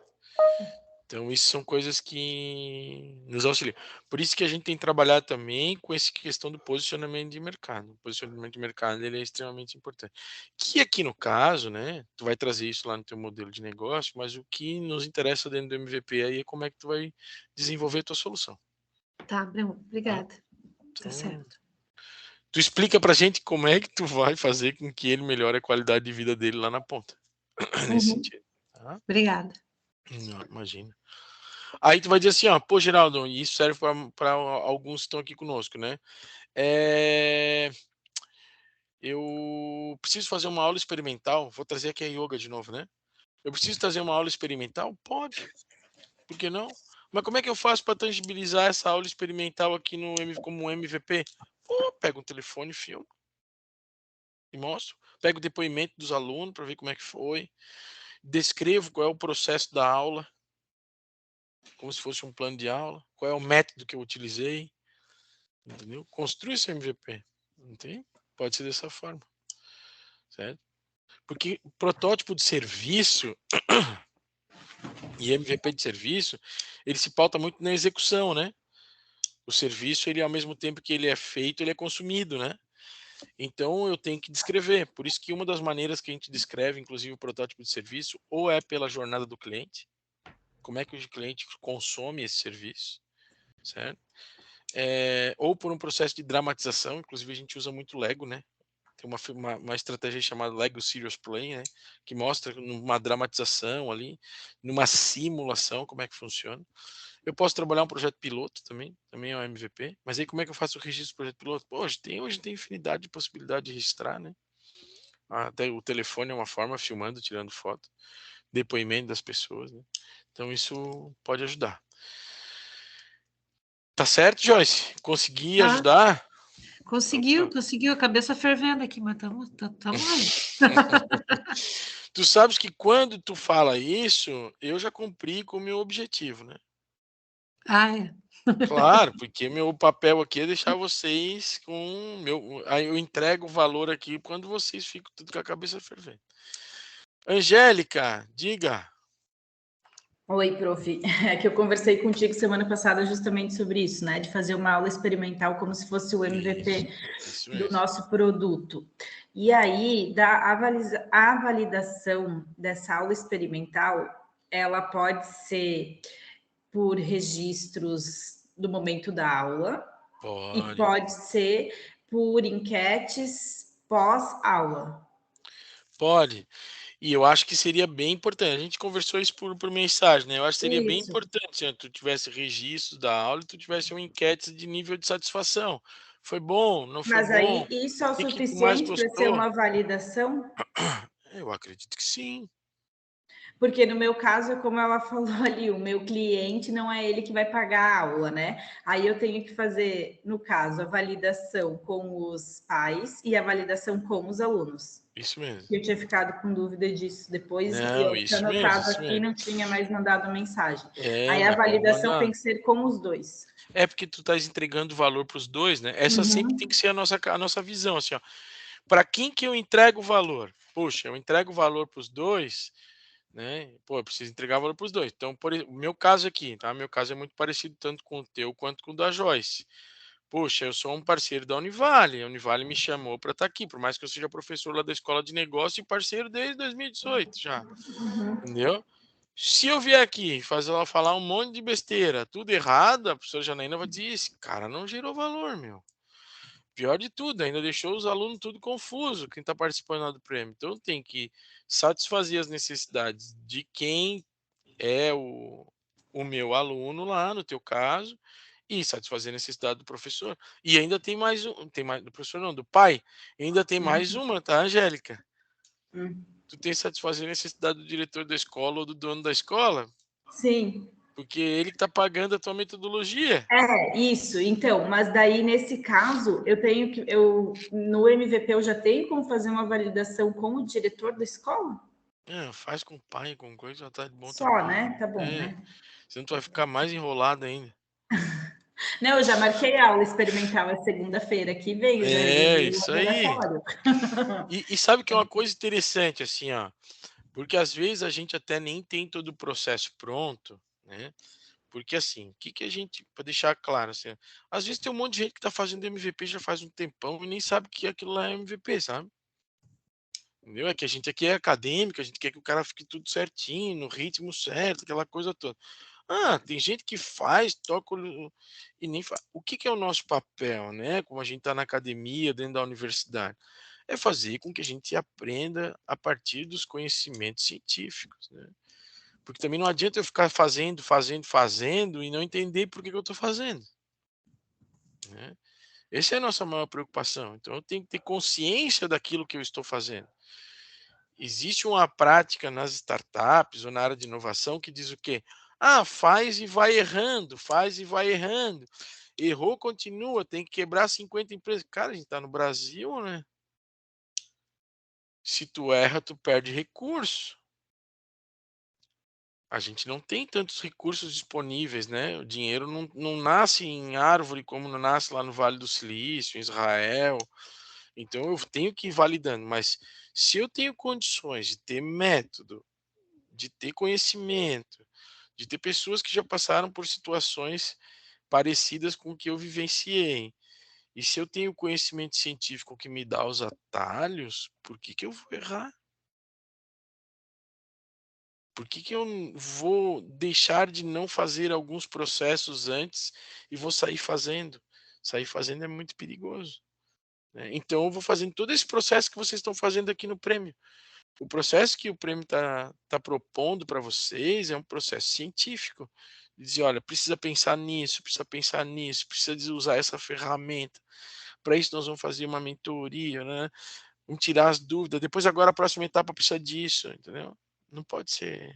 Então, isso são coisas que nos auxiliam. Por isso que a gente tem trabalhado também com essa questão do posicionamento de mercado. O posicionamento de mercado ele é extremamente importante. Que aqui no caso, né, tu vai trazer isso lá no teu modelo de negócio, mas o que nos interessa dentro do MVP aí é como é que tu vai desenvolver a tua solução. Tá, Bruno, Tá? obrigada. Tá Então, certo. tu explica pra gente como é que tu vai fazer com que ele melhore a qualidade de vida dele lá na ponta. Nesse Uhum, sentido. Tá? obrigada. Não, imagina. Aí tu vai dizer assim, ó, pô, Geraldo, e isso serve para alguns que estão aqui conosco, né? Eu preciso fazer uma aula experimental, vou trazer aqui a yoga de novo, né? Eu preciso trazer uma aula experimental? Pode, por que não? Mas como é que eu faço para tangibilizar essa aula experimental aqui como um MVP? Pô, pego um telefone, filmo e mostro. Pego o depoimento dos alunos para ver como é que foi. Descrevo qual é o processo da aula, como se fosse um plano de aula. Qual é o método que eu utilizei. Entendeu? Construi esse MVP. Entende? Pode ser dessa forma. Certo? Porque protótipo de serviço e MVP de serviço, ele se pauta muito na execução, né? O serviço, ele ao mesmo tempo que ele é feito, ele é consumido, né? Então eu tenho que descrever. Por isso que uma das maneiras que a gente descreve, inclusive o protótipo de serviço, ou é pela jornada do cliente, como é que o cliente consome esse serviço, certo? Ou por um processo de dramatização, inclusive a gente usa muito Lego, né? Tem uma estratégia chamada Lego Serious Play, né? Que mostra numa dramatização ali, numa simulação, como é que funciona. Eu posso trabalhar um projeto piloto também é um MVP, mas aí como é que eu faço o registro do projeto piloto? Pô, hoje tem infinidade de possibilidade de registrar, né? Até o telefone é uma forma, filmando, tirando foto, depoimento das pessoas, né? Então isso pode ajudar. Tá certo, Joyce? Consegui Tá. ajudar? Conseguiu, a cabeça fervendo aqui, mas estamos aí. Tu sabes que quando tu fala isso, eu já cumpri com o meu objetivo, né? Ah, é. Claro, porque meu papel aqui é deixar vocês com aí eu entrego o valor aqui quando vocês ficam tudo com a cabeça fervendo. Angélica, diga. Oi, prof. É que eu conversei contigo semana passada justamente sobre isso, né? De fazer uma aula experimental como se fosse o MVP Isso do mesmo. nosso produto. E aí, a validação dessa aula experimental, ela pode ser por registros do momento da aula e pode ser por enquetes pós-aula. Pode. E eu acho que seria bem importante. A gente conversou isso por mensagem, né? Eu acho que seria bem Isso. importante se tu tivesse registro da aula e tu tivesse uma enquete de nível de satisfação. Foi bom? Não foi Mas aí, bom? isso é o O que tu mais suficiente para ser gostou? uma validação? Eu acredito que sim. Porque no meu caso, como ela falou ali, o meu cliente não é ele que vai pagar a aula, né? Aí eu tenho que fazer, no caso, a validação com os pais e a validação com os alunos. Isso mesmo. Eu tinha ficado com dúvida disso depois, Não, eu tinha isso mesmo, anotado isso aqui e mesmo. não tinha mais mandado mensagem. Aí a Mas pode validação mandar. tem que ser com os dois. É porque tu estás entregando valor para os dois, né? Essa sempre tem que ser a nossa visão, assim, ó. Para quem que eu entrego o valor? Poxa, eu entrego o valor para os dois, né? Pô, eu preciso entregar valor para os dois. Então, o meu caso aqui, tá? Meu caso é muito parecido tanto com o teu quanto com o da Joyce. Poxa, eu sou um parceiro da Univale. A Univale me chamou para estar aqui, por mais que eu seja professor lá da Escola de Negócio e parceiro desde 2018 já, entendeu? Se eu vier aqui fazer ela falar um monte de besteira, tudo errado, a professora Janaína vai dizer: esse cara não gerou valor, meu. Pior de tudo, ainda deixou os alunos tudo confuso, quem está participando lá do prêmio. Então tem que satisfazer as necessidades de quem é o meu aluno lá, no teu caso, e satisfazer a necessidade do professor. E ainda tem mais do professor não, do pai. E ainda tem mais uma, tá, Angélica? Hum. Tu tem que satisfazer a necessidade do diretor da escola ou do dono da escola, Sim. porque ele que está pagando a tua metodologia. É, isso. Então, mas daí nesse caso, no MVP eu já tenho como fazer uma validação com o diretor da escola? Faz com o pai, com coisa, já tá de bom Só, tamanho. né? Tá bom, né? Senão tu vai ficar mais enrolado ainda. Não, eu já marquei a aula experimental a segunda-feira que vem, eu já reservei o Isso aí. laboratório. E sabe que é uma coisa interessante, assim, ó, porque às vezes a gente até nem tem todo o processo pronto, né? Porque assim, o que que a gente, para deixar claro, assim, às vezes tem um monte de gente que tá fazendo MVP já faz um tempão e nem sabe que aquilo lá é MVP, sabe? Entendeu? É que a gente aqui é acadêmico, a gente quer que o cara fique tudo certinho, no ritmo certo, aquela coisa toda. Tem gente que faz, toca e nem faz. O que que é o nosso papel, né? Como a gente está na academia, dentro da universidade, é fazer com que a gente aprenda a partir dos conhecimentos científicos, né? Porque também não adianta eu ficar fazendo e não entender por que que eu estou fazendo, né? Essa é a nossa maior preocupação. Então eu tenho que ter consciência daquilo que eu estou fazendo. Existe uma prática nas startups ou na área de inovação que diz o quê? Faz e vai errando, faz e vai errando. Errou, continua, tem que quebrar 50 empresas. Cara, a gente está no Brasil, né? Se tu erra, tu perde recurso. A gente não tem tantos recursos disponíveis, né? O dinheiro não nasce em árvore como não nasce lá no Vale do Silício, em Israel. Então eu tenho que ir validando, mas se eu tenho condições de ter método, de ter conhecimento, de ter pessoas que já passaram por situações parecidas com o que eu vivenciei, e se eu tenho conhecimento científico que me dá os atalhos, por que que eu vou errar? Por que que eu vou deixar de não fazer alguns processos antes e vou sair fazendo? Sair fazendo é muito perigoso, né? Então eu vou fazendo todo esse processo que vocês estão fazendo aqui no prêmio. O processo que o prêmio está propondo para vocês é um processo científico. Dizer, olha, precisa pensar nisso, precisa de usar essa ferramenta. Para isso nós vamos fazer uma mentoria, né? Vamos tirar as dúvidas. Depois agora a próxima etapa precisa disso, entendeu? Não pode ser,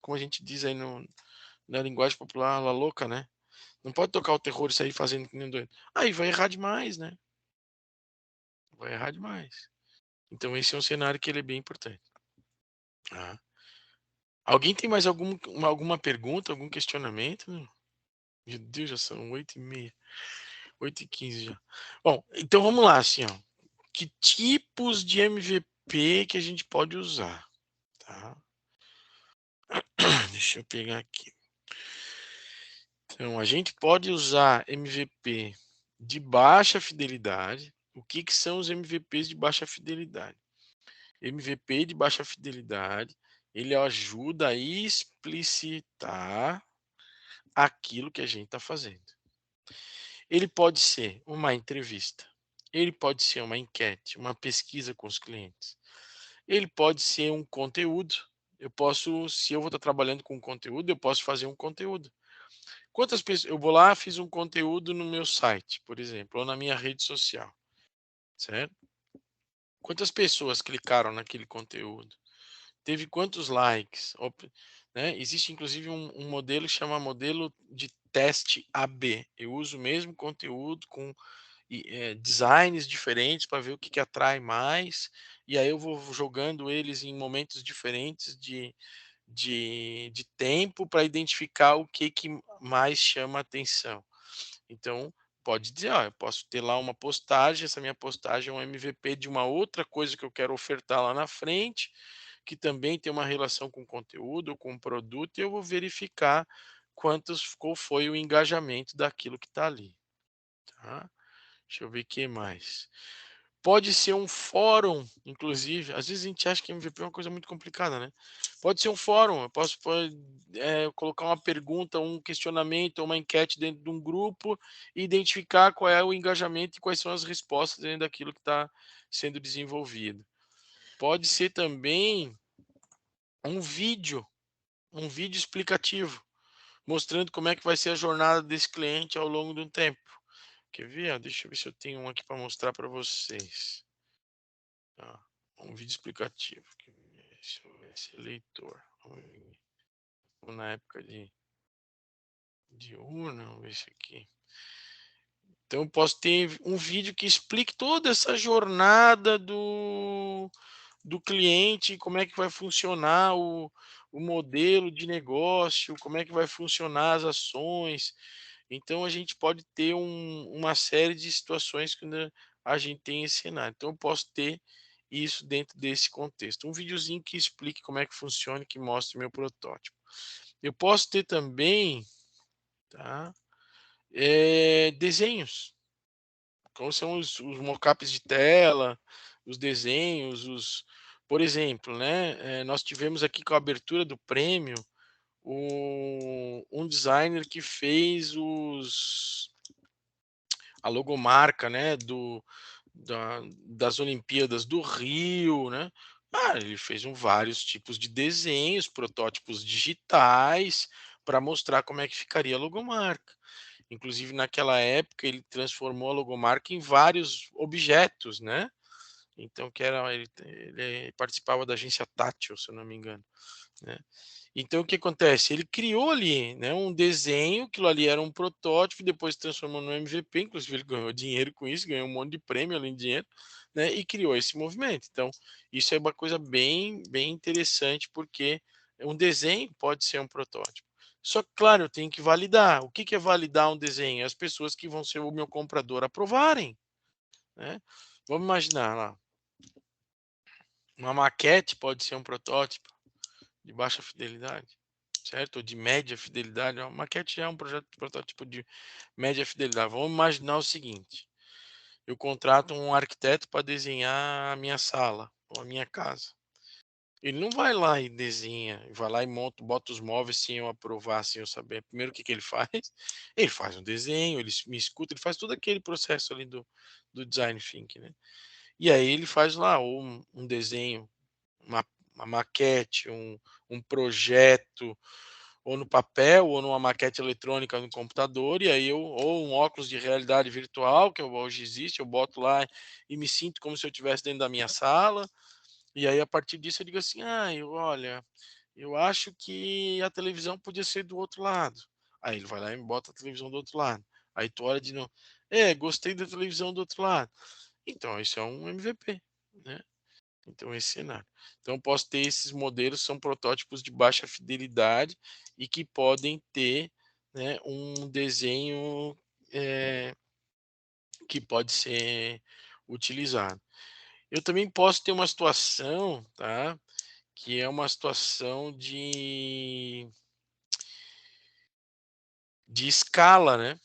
como a gente diz aí na linguagem popular, la louca, né? Não pode tocar o terror e sair fazendo que nem um doido. Aí vai errar demais, né? Vai errar demais. Então esse é um cenário que ele é bem importante. Tá? Alguém tem mais alguma pergunta, algum questionamento? Meu Deus, já são 8h30, 8h15 já. Bom, então vamos lá, assim, ó. Que tipos de MVP que a gente pode usar? Tá? Deixa eu pegar aqui. Então, a gente pode usar MVP de baixa fidelidade. O que que são os MVPs de baixa fidelidade? MVP de baixa fidelidade, ele ajuda a explicitar aquilo que a gente está fazendo. Ele pode ser uma entrevista, ele pode ser uma enquete, uma pesquisa com os clientes, ele pode ser um conteúdo. Se eu vou estar trabalhando com conteúdo, eu posso fazer um conteúdo. Quantas pessoas, eu vou lá, fiz um conteúdo no meu site, por exemplo, ou na minha rede social, certo? Quantas pessoas clicaram naquele conteúdo? teve quantos likes, né? Existe inclusive um modelo que chama modelo de teste AB. Eu uso o mesmo conteúdo com designs diferentes para ver o que atrai mais, e aí eu vou jogando eles em momentos diferentes de tempo para identificar o que mais chama atenção. Então, pode dizer, eu posso ter lá uma postagem, essa minha postagem é um MVP de uma outra coisa que eu quero ofertar lá na frente, que também tem uma relação com o conteúdo, com o produto, e eu vou verificar qual foi o engajamento daquilo que está ali. Tá? Deixa eu ver o que mais. Pode ser um fórum, inclusive. Às vezes a gente acha que MVP é uma coisa muito complicada, né? Pode ser um fórum. Eu posso colocar uma pergunta, um questionamento, uma enquete dentro de um grupo e identificar qual é o engajamento e quais são as respostas dentro daquilo que está sendo desenvolvido. Pode ser também um vídeo explicativo, mostrando como é que vai ser a jornada desse cliente ao longo do tempo. Quer ver? Deixa eu ver se eu tenho um aqui para mostrar para vocês. Tá. Um vídeo explicativo. Deixa eu ver esse leitor. Na época de urna, vamos ver isso aqui. Então eu posso ter um vídeo que explique toda essa jornada do cliente, como é que vai funcionar o modelo de negócio, como é que vai funcionar as ações. Então a gente pode ter uma série de situações quando a gente tem esse cenário. Então eu posso ter isso dentro desse contexto. Um videozinho que explique como é que funciona, que mostre meu protótipo. Eu posso ter também, tá, desenhos. Como são os mockups de tela, os desenhos, por exemplo, né? Nós tivemos aqui com a abertura do prêmio um designer que fez a logomarca, né, das Olimpíadas do Rio, né? Ele fez vários tipos de desenhos, protótipos digitais, para mostrar como é que ficaria a logomarca. Inclusive, naquela época, ele transformou a logomarca em vários objetos, né? Então, ele participava da agência Tátil, se eu não me engano, né? Então, o que acontece? Ele criou ali, né, um desenho, aquilo ali era um protótipo, depois transformou no MVP, inclusive ele ganhou dinheiro com isso, ganhou um monte de prêmio além de dinheiro, né, e criou esse movimento. Então, isso é uma coisa bem, bem interessante, porque um desenho pode ser um protótipo. Só que, claro, eu tenho que validar. O que é validar um desenho? As pessoas que vão ser o meu comprador aprovarem, né? Vamos imaginar lá. Uma maquete pode ser um protótipo de baixa fidelidade, certo? Ou de média fidelidade. Uma maquete já é um protótipo de média fidelidade. Vamos imaginar o seguinte: eu contrato um arquiteto para desenhar a minha sala ou a minha casa. Ele não vai lá e desenha, vai lá e monta, bota os móveis sem eu aprovar, sem eu saber. Primeiro, o que ele faz? Ele faz um desenho, ele me escuta, ele faz todo aquele processo ali do design thinking, né? E aí ele faz lá um desenho, uma maquete, um projeto, ou no papel, ou numa maquete eletrônica no computador, e aí ou um óculos de realidade virtual, que hoje existe, eu boto lá e me sinto como se eu estivesse dentro da minha sala, e aí a partir disso eu digo assim, olha, eu acho que a televisão podia ser do outro lado. Aí ele vai lá e bota a televisão do outro lado. Aí tu olha de novo, gostei da televisão do outro lado. Então, isso é um MVP, né? Então, esse cenário. Então, eu posso ter esses modelos, são protótipos de baixa fidelidade e que podem ter, né, um desenho que pode ser utilizado. Eu também posso ter uma situação, tá, que é uma situação de escala, né?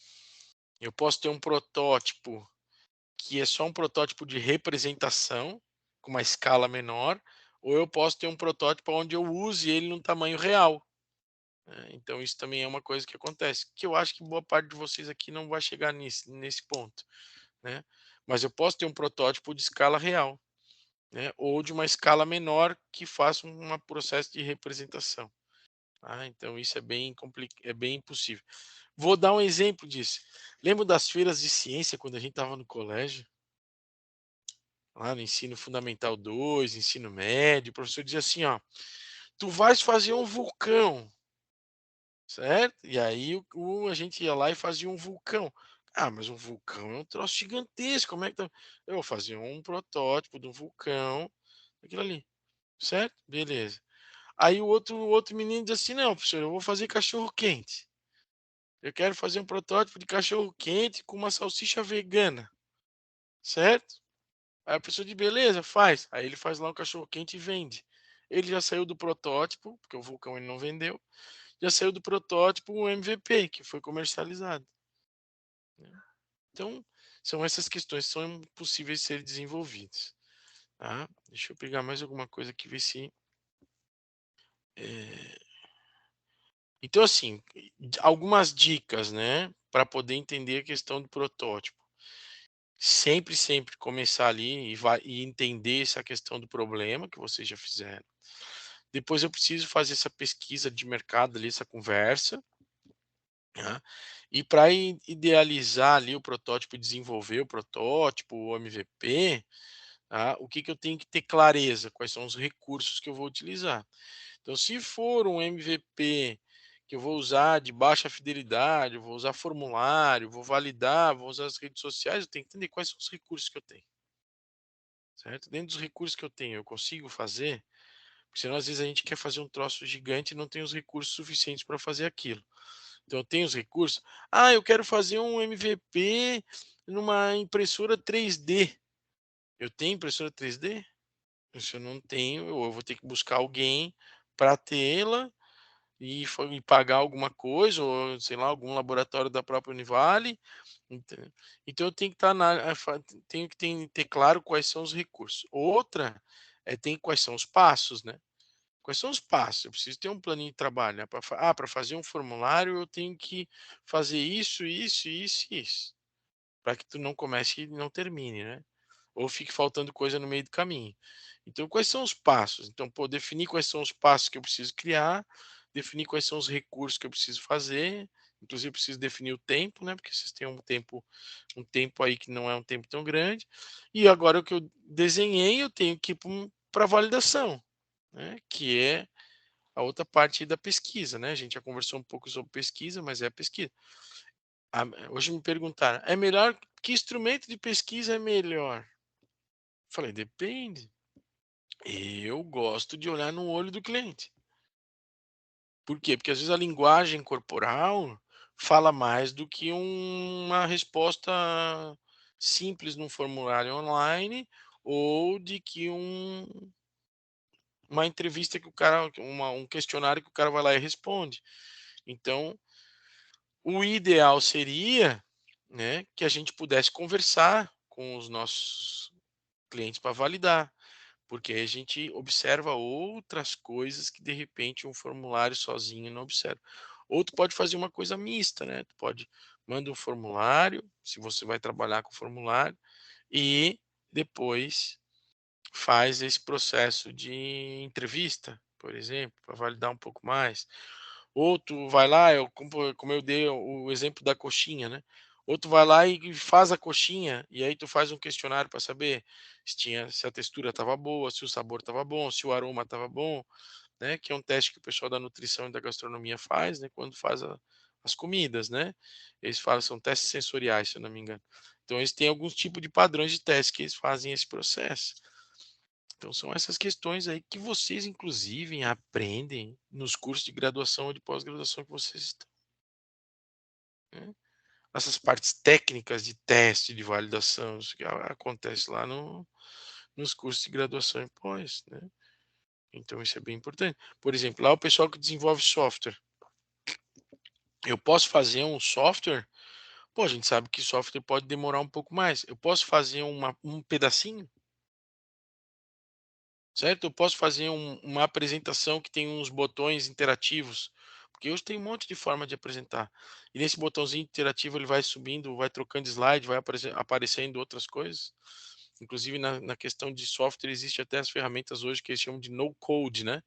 Eu posso ter um protótipo que é só um protótipo de representação, com uma escala menor, ou eu posso ter um protótipo onde eu use ele no tamanho real. Né? Então, isso também é uma coisa que acontece, que eu acho que boa parte de vocês aqui não vai chegar nesse ponto. Né? Mas eu posso ter um protótipo de escala real, né? Ou de uma escala menor que faça um processo de representação. Tá? Então, isso é bem impossível. Vou dar um exemplo disso. Lembro das feiras de ciência quando a gente estava no colégio? lá no ensino fundamental 2, ensino médio, o professor dizia assim, ó, tu vais fazer um vulcão, certo? E aí a gente ia lá e fazia um vulcão. Ah, mas um vulcão é um troço gigantesco, como é que tá? Eu fazia um protótipo de um vulcão, aquilo ali, certo? Beleza. Aí o outro menino diz assim, não, professor, eu vou fazer cachorro quente. Eu quero fazer um protótipo de cachorro quente com uma salsicha vegana, certo? Aí a pessoa diz, beleza, faz. Aí ele faz lá um cachorro quente e vende. Ele já saiu do protótipo, porque o vulcão ele não vendeu, já saiu do protótipo um MVP, que foi comercializado, né? Então, são essas questões que são possíveis de ser desenvolvidas. Tá? Deixa eu pegar mais alguma coisa aqui, ver se. Então, assim, algumas dicas, né, para poder entender a questão do protótipo. Sempre começar ali e entender essa questão do problema que vocês já fizeram. Depois eu preciso fazer essa pesquisa de mercado ali, essa conversa, né? E para idealizar ali o protótipo, desenvolver o protótipo, o MVP, tá? O que eu tenho que ter clareza? Quais são os recursos que eu vou utilizar? Então, se for um MVP que eu vou usar de baixa fidelidade, eu vou usar formulário, vou validar, vou usar as redes sociais, eu tenho que entender quais são os recursos que eu tenho, certo? Dentro dos recursos que eu tenho, eu consigo fazer, porque senão às vezes a gente quer fazer um troço gigante e não tem os recursos suficientes para fazer aquilo. Então, eu tenho os recursos. Ah, eu quero fazer um MVP numa impressora 3D. Eu tenho impressora 3D? Se eu não tenho, eu vou ter que buscar alguém para tê-la e pagar alguma coisa, ou sei lá, algum laboratório da própria Univale. Então eu tenho que estar tenho que ter claro quais são os recursos. Outra é tem quais são os passos, né? Quais são os passos? Eu preciso ter um planinho de trabalho, né? Para fazer um formulário eu tenho que fazer isso, isso, isso, isso, para que tu não comece e não termine, né? Ou fique faltando coisa no meio do caminho. Então, quais são os passos? Então, definir quais são os passos que eu preciso criar, definir quais são os recursos que eu preciso fazer, inclusive eu preciso definir o tempo, né? Porque vocês têm um tempo aí que não é um tempo tão grande. E agora o que eu desenhei, eu tenho que ir para validação, né? Que é a outra parte da pesquisa, né? A gente já conversou um pouco sobre pesquisa, mas é a pesquisa. Hoje me perguntaram, é melhor que instrumento de pesquisa é melhor? Falei, depende. Eu gosto de olhar no olho do cliente. Por quê? Porque às vezes a linguagem corporal fala mais do que uma resposta simples num formulário online ou de que uma entrevista que o cara, um questionário que o cara vai lá e responde. Então, o ideal seria, né, que a gente pudesse conversar com os nossos clientes para validar, porque aí a gente observa outras coisas que de repente um formulário sozinho não observa. Ou tu pode fazer uma coisa mista, né? Tu pode manda um formulário, se você vai trabalhar com formulário, e depois faz esse processo de entrevista, por exemplo, para validar um pouco mais. Ou tu vai lá, como eu dei o exemplo da coxinha, né? Ou tu vai lá e faz a coxinha, e aí tu faz um questionário para saber se a textura estava boa, se o sabor estava bom, se o aroma estava bom, né? Que é um teste que o pessoal da nutrição e da gastronomia faz, né? Quando faz as comidas, né? Eles falam, são testes sensoriais, se eu não me engano. Então, eles têm alguns tipos de padrões de teste que eles fazem esse processo. Então, são essas questões aí que vocês, inclusive, aprendem nos cursos de graduação ou de pós-graduação que vocês estão, né? Essas partes técnicas de teste, de validação, isso que acontece lá nos cursos de graduação e pós, né? Então, isso é bem importante. Por exemplo, lá o pessoal que desenvolve software. Eu posso fazer um software? Pô, a gente sabe que software pode demorar um pouco mais. Eu posso fazer um pedacinho? Certo? Eu posso fazer uma apresentação que tem uns botões interativos, porque hoje tem um monte de forma de apresentar. E nesse botãozinho interativo ele vai subindo, vai trocando slide, vai aparecendo outras coisas. Inclusive na questão de software existe até as ferramentas hoje que eles chamam de no code, né?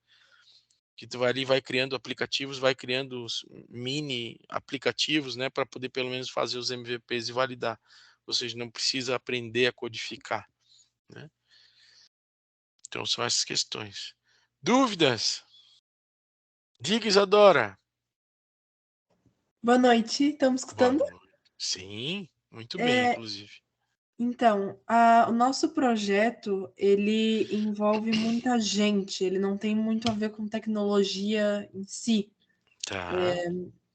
Que tu vai ali, vai criando aplicativos, vai criando os mini aplicativos, né, para poder pelo menos fazer os MVPs e validar. Ou seja, não precisa aprender a codificar, né? Então são essas questões. Dúvidas? Diga, Isadora. Boa noite, estamos Boa escutando? noite. Sim, muito bem, inclusive. Então, o nosso projeto, ele envolve muita gente, ele não tem muito a ver com tecnologia em si. Tá.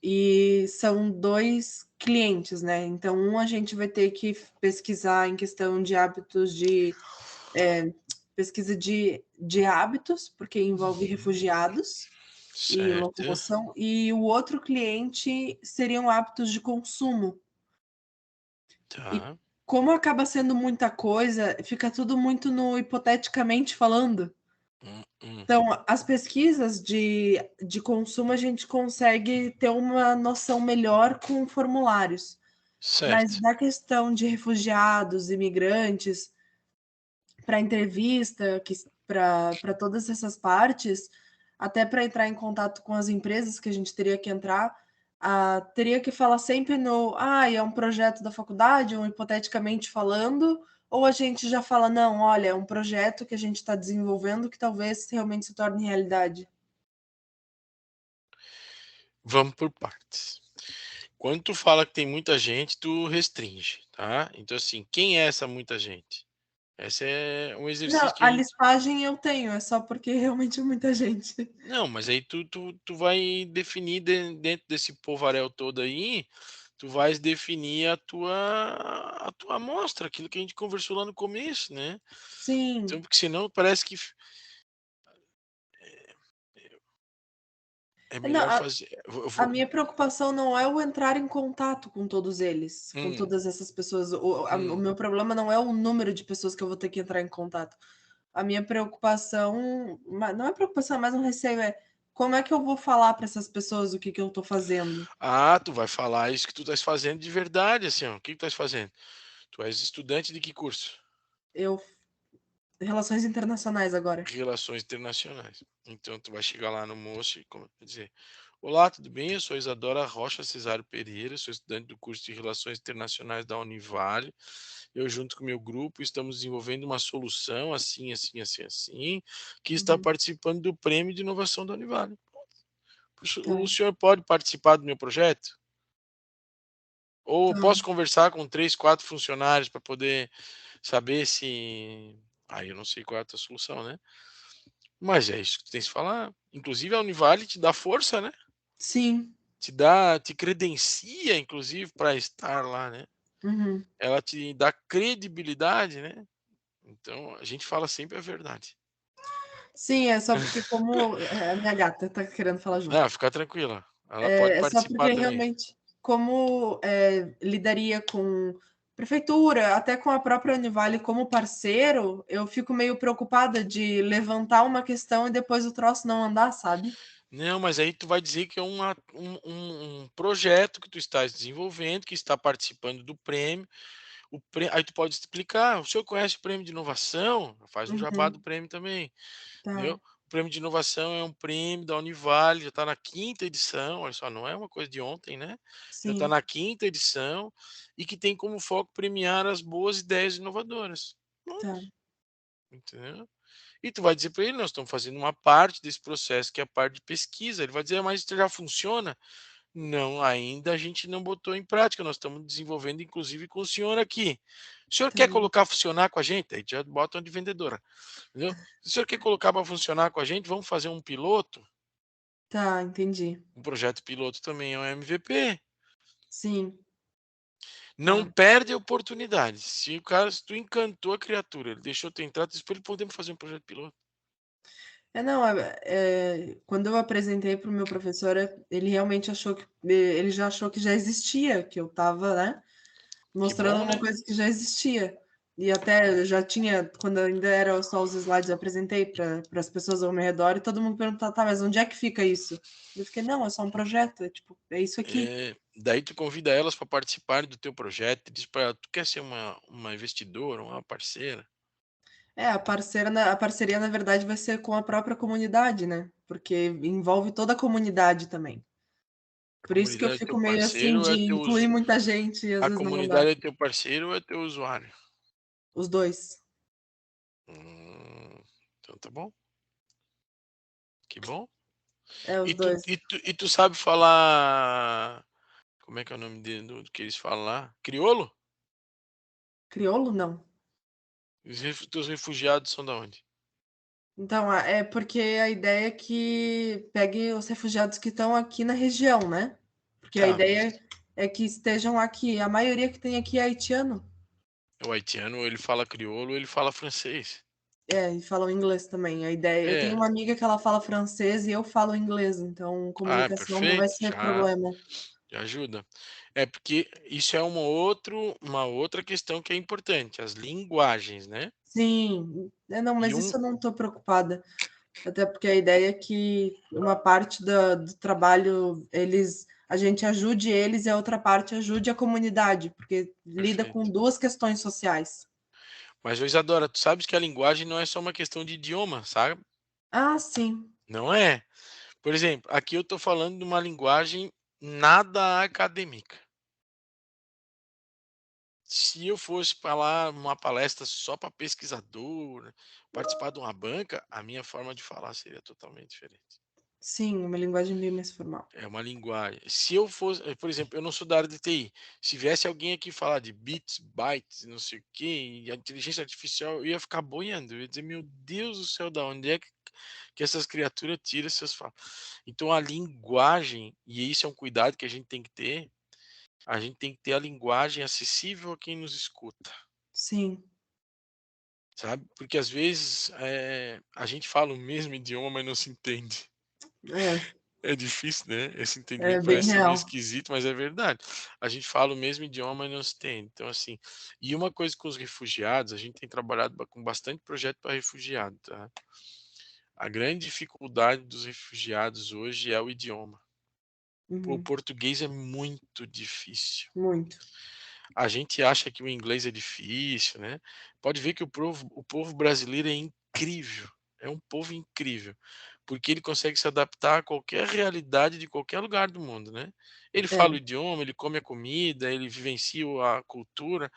E são 2 clientes, né? Então, a gente vai ter que pesquisar em questão de hábitos pesquisa de hábitos, porque envolve refugiados e Certo. locomoção, e o outro cliente seriam hábitos de consumo. E Tá. como acaba sendo muita coisa, fica tudo muito no hipoteticamente falando. Hum. Então, as pesquisas de consumo, a gente consegue ter uma noção melhor com formulários. Mas Certo. da questão de refugiados, imigrantes, para entrevista, para todas essas partes, até para entrar em contato com as empresas que a gente teria que entrar, teria que falar sempre no, é um projeto da faculdade, ou hipoteticamente falando, ou a gente já fala, não, olha, é um projeto que a gente está desenvolvendo que talvez realmente se torne realidade. Vamos por partes. Quando tu fala que tem muita gente, tu restringe, tá? Então, assim, quem é essa muita gente? Esse é um exercício Não, que a a gente... listagem eu tenho, é só porque realmente é muita gente. Não, mas aí tu vai definir dentro desse povaréu todo aí, tu vais definir a tua amostra, aquilo que a gente conversou lá no começo, né? Sim. Então, porque senão parece que é Não, melhor fazer. a minha preocupação não é o entrar em contato com todos eles, com Hum, todas essas pessoas. O meu problema não é o número de pessoas que eu vou ter que entrar em contato. A minha preocupação, não é preocupação, é mais um receio, é como é que eu vou falar para essas pessoas o que, que eu estou fazendo? tu vai falar isso que tu estás fazendo de verdade, assim, ó. O que tu estás fazendo? Tu és estudante de que curso? Eu, relações internacionais agora. Relações internacionais. Então tu vai chegar lá no moço e dizer: olá, tudo bem? Eu sou Isadora Rocha Cesário Pereira, sou estudante do curso de Relações Internacionais da Univale. Eu, junto com o meu grupo, estamos desenvolvendo uma solução assim, assim, assim, assim, que está Uhum, participando do Prêmio de Inovação da Univale. tá, O senhor pode participar do meu projeto? Ou tá. posso conversar com 3, 4 funcionários para poder saber se... Aí eu não sei qual é a tua solução, né? Mas é isso que tu tens que falar. Inclusive a Univale te dá força, né? Sim. Te credencia, inclusive, para estar lá, né? Uhum. Ela te dá credibilidade, né? Então a gente fala sempre a verdade. Sim, é só porque como a minha gata tá querendo falar junto. Não, fica tranquila. Ela pode É só participar porque também. realmente, como lidaria com prefeitura, até com a própria Univale como parceiro, eu fico meio preocupada de levantar uma questão e depois o troço não andar, sabe? Não, mas aí tu vai dizer que é um projeto que tu estás desenvolvendo, que está participando do prêmio. Aí tu pode explicar, o senhor conhece o prêmio de inovação? Faz um jabá do Uhum, prêmio também, entendeu? tá, O prêmio de inovação é um prêmio da Univale, já está na 5ª edição, olha só, não é uma coisa de ontem, né? Já está sim, na 5ª edição e que tem como foco premiar as boas ideias inovadoras. tá, Entendeu? E tu vai dizer para ele, nós estamos fazendo uma parte desse processo, que é a parte de pesquisa. Ele vai dizer, mas isso já funciona? Não, ainda a gente não botou em prática, nós estamos desenvolvendo, inclusive, com o senhor aqui. O senhor tá, quer colocar funcionar com a gente? Aí já bota uma de vendedora, entendeu? Se o senhor quer colocar para funcionar com a gente, vamos fazer um piloto. tá, entendi. Um projeto piloto também é um MVP. Sim, Não tá. perde a oportunidade. Se tu encantou a criatura, ele deixou tu entrar, tu diz para ele, podemos fazer um projeto piloto. Não, quando eu apresentei para o meu professor, ele realmente achou que ele já achou que já existia, que eu estava, né, Que mostrando bom, uma né? coisa que já existia. E até já tinha, quando ainda era só os slides, eu apresentei para as pessoas ao meu redor e todo mundo perguntava, tá, mas onde é que fica isso? Eu fiquei, não, é só um projeto, é tipo, é isso aqui. Daí tu convida elas para participarem do teu projeto, e diz para ela, tu quer ser uma investidora, uma parceira? A parceria, na verdade, vai ser com a própria comunidade, né? Porque envolve toda a comunidade também. A Por isso que eu comunidade é teu fico meio assim parceiro ou de é incluir muita gente e às a vezes não dá. comunidade é teu parceiro ou é teu usuário? Os dois. Então tá bom. Que bom. É os E tu, dois. e, tu, e tu sabe falar. Como é que é o nome do que eles falam lá? Crioulo? Crioulo, não. Teus refugiados são da onde? Então, é porque a ideia é que pegue os refugiados que estão aqui na região, né? Porque a Tá, mas ideia é que estejam aqui. A maioria que tem aqui é haitiano. o haitiano, ele fala crioulo, ele fala francês. É, e falam inglês também. A ideia. Eu tenho É. uma amiga que ela fala francês e eu falo inglês, então comunicação não vai Perfeito. ser problema. Já ajuda. É porque isso é uma outra questão que é importante, as linguagens, né? Sim, não, E mas um, isso eu não estou preocupada. Até porque a ideia é que uma parte do trabalho a gente ajude eles e a outra parte ajude a comunidade, porque lida com perfeito. duas questões sociais. Mas, ô Isadora, tu sabes que a linguagem não é só uma questão de idioma, sabe? Ah, sim. Não é. Por exemplo, aqui eu estou falando de uma linguagem nada acadêmica. Se eu fosse falar uma palestra só para pesquisador, participar de uma banca, a minha forma de falar seria totalmente diferente. Sim, uma linguagem bem mais formal. É uma linguagem. Se eu fosse, por exemplo, eu não sou da área de TI. Se viesse alguém aqui falar de bits, bytes, não sei o quê, e a inteligência artificial, eu ia ficar boiando. Eu ia dizer, meu Deus do céu, da onde é que essas criaturas tiram essas falas? Então, a linguagem, e isso é um cuidado que a gente tem que ter, a gente tem que ter a linguagem acessível a quem nos escuta, Sim, sabe? Porque às vezes a gente fala o mesmo idioma, mas não se entende. é, É difícil, né? Esse é entendimento bem parece meio real. esquisito, mas é verdade. A gente fala o mesmo idioma e não se entende. Então, assim, e uma coisa com os refugiados, a gente tem trabalhado com bastante projeto para refugiado, tá? A grande dificuldade dos refugiados hoje é o idioma. O Uhum, português é muito difícil. muito. A gente acha que o inglês é difícil, né? Pode ver que o povo brasileiro é incrível. É um povo incrível, porque ele consegue se adaptar a qualquer realidade de qualquer lugar do mundo, né? Ele fala o É, idioma, ele come a comida, ele vivencia a cultura.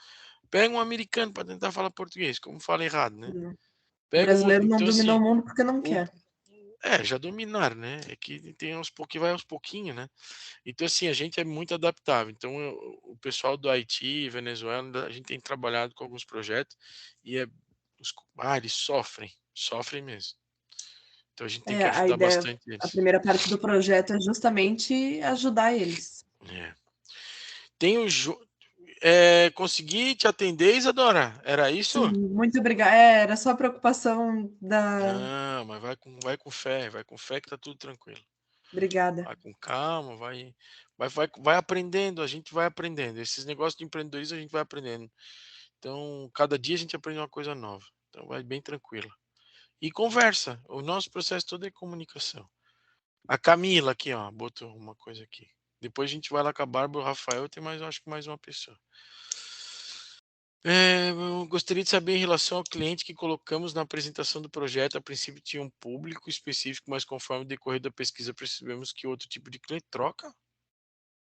Pega um americano para tentar falar português, como fala errado, né? não. O Pega um brasileiro outro, não então dominou assim, o mundo porque não o, quer. já dominaram, né? É que tem aos pouquinhos, vai aos pouquinhos, né? Então, assim, a gente é muito adaptável. Então, o pessoal do Haiti, Venezuela, a gente tem trabalhado com alguns projetos e eles sofrem mesmo. Então, a gente tem É, que a ajudar ideia, bastante a eles. primeira parte do projeto é justamente ajudar eles. É. Tem o consegui te atender, Isadora? Era isso? Sim, muito obrigada. É, era só a preocupação da. Não, mas vai com fé que tá tudo tranquilo. Obrigada. Vai com calma, vai aprendendo, a gente vai aprendendo. Esses negócios de empreendedorismo a gente vai aprendendo. Então, cada dia a gente aprende uma coisa nova. Então, vai bem tranquilo. E conversa. O nosso processo todo é comunicação. A Camila aqui, ó, botou uma coisa aqui. Depois a gente vai lá com a Bárbara, o Rafael, tem mais, acho que mais uma pessoa. Eu gostaria de saber em relação ao cliente que colocamos na apresentação do projeto. A princípio tinha um público específico, mas conforme o decorrer da pesquisa percebemos que outro tipo de cliente troca.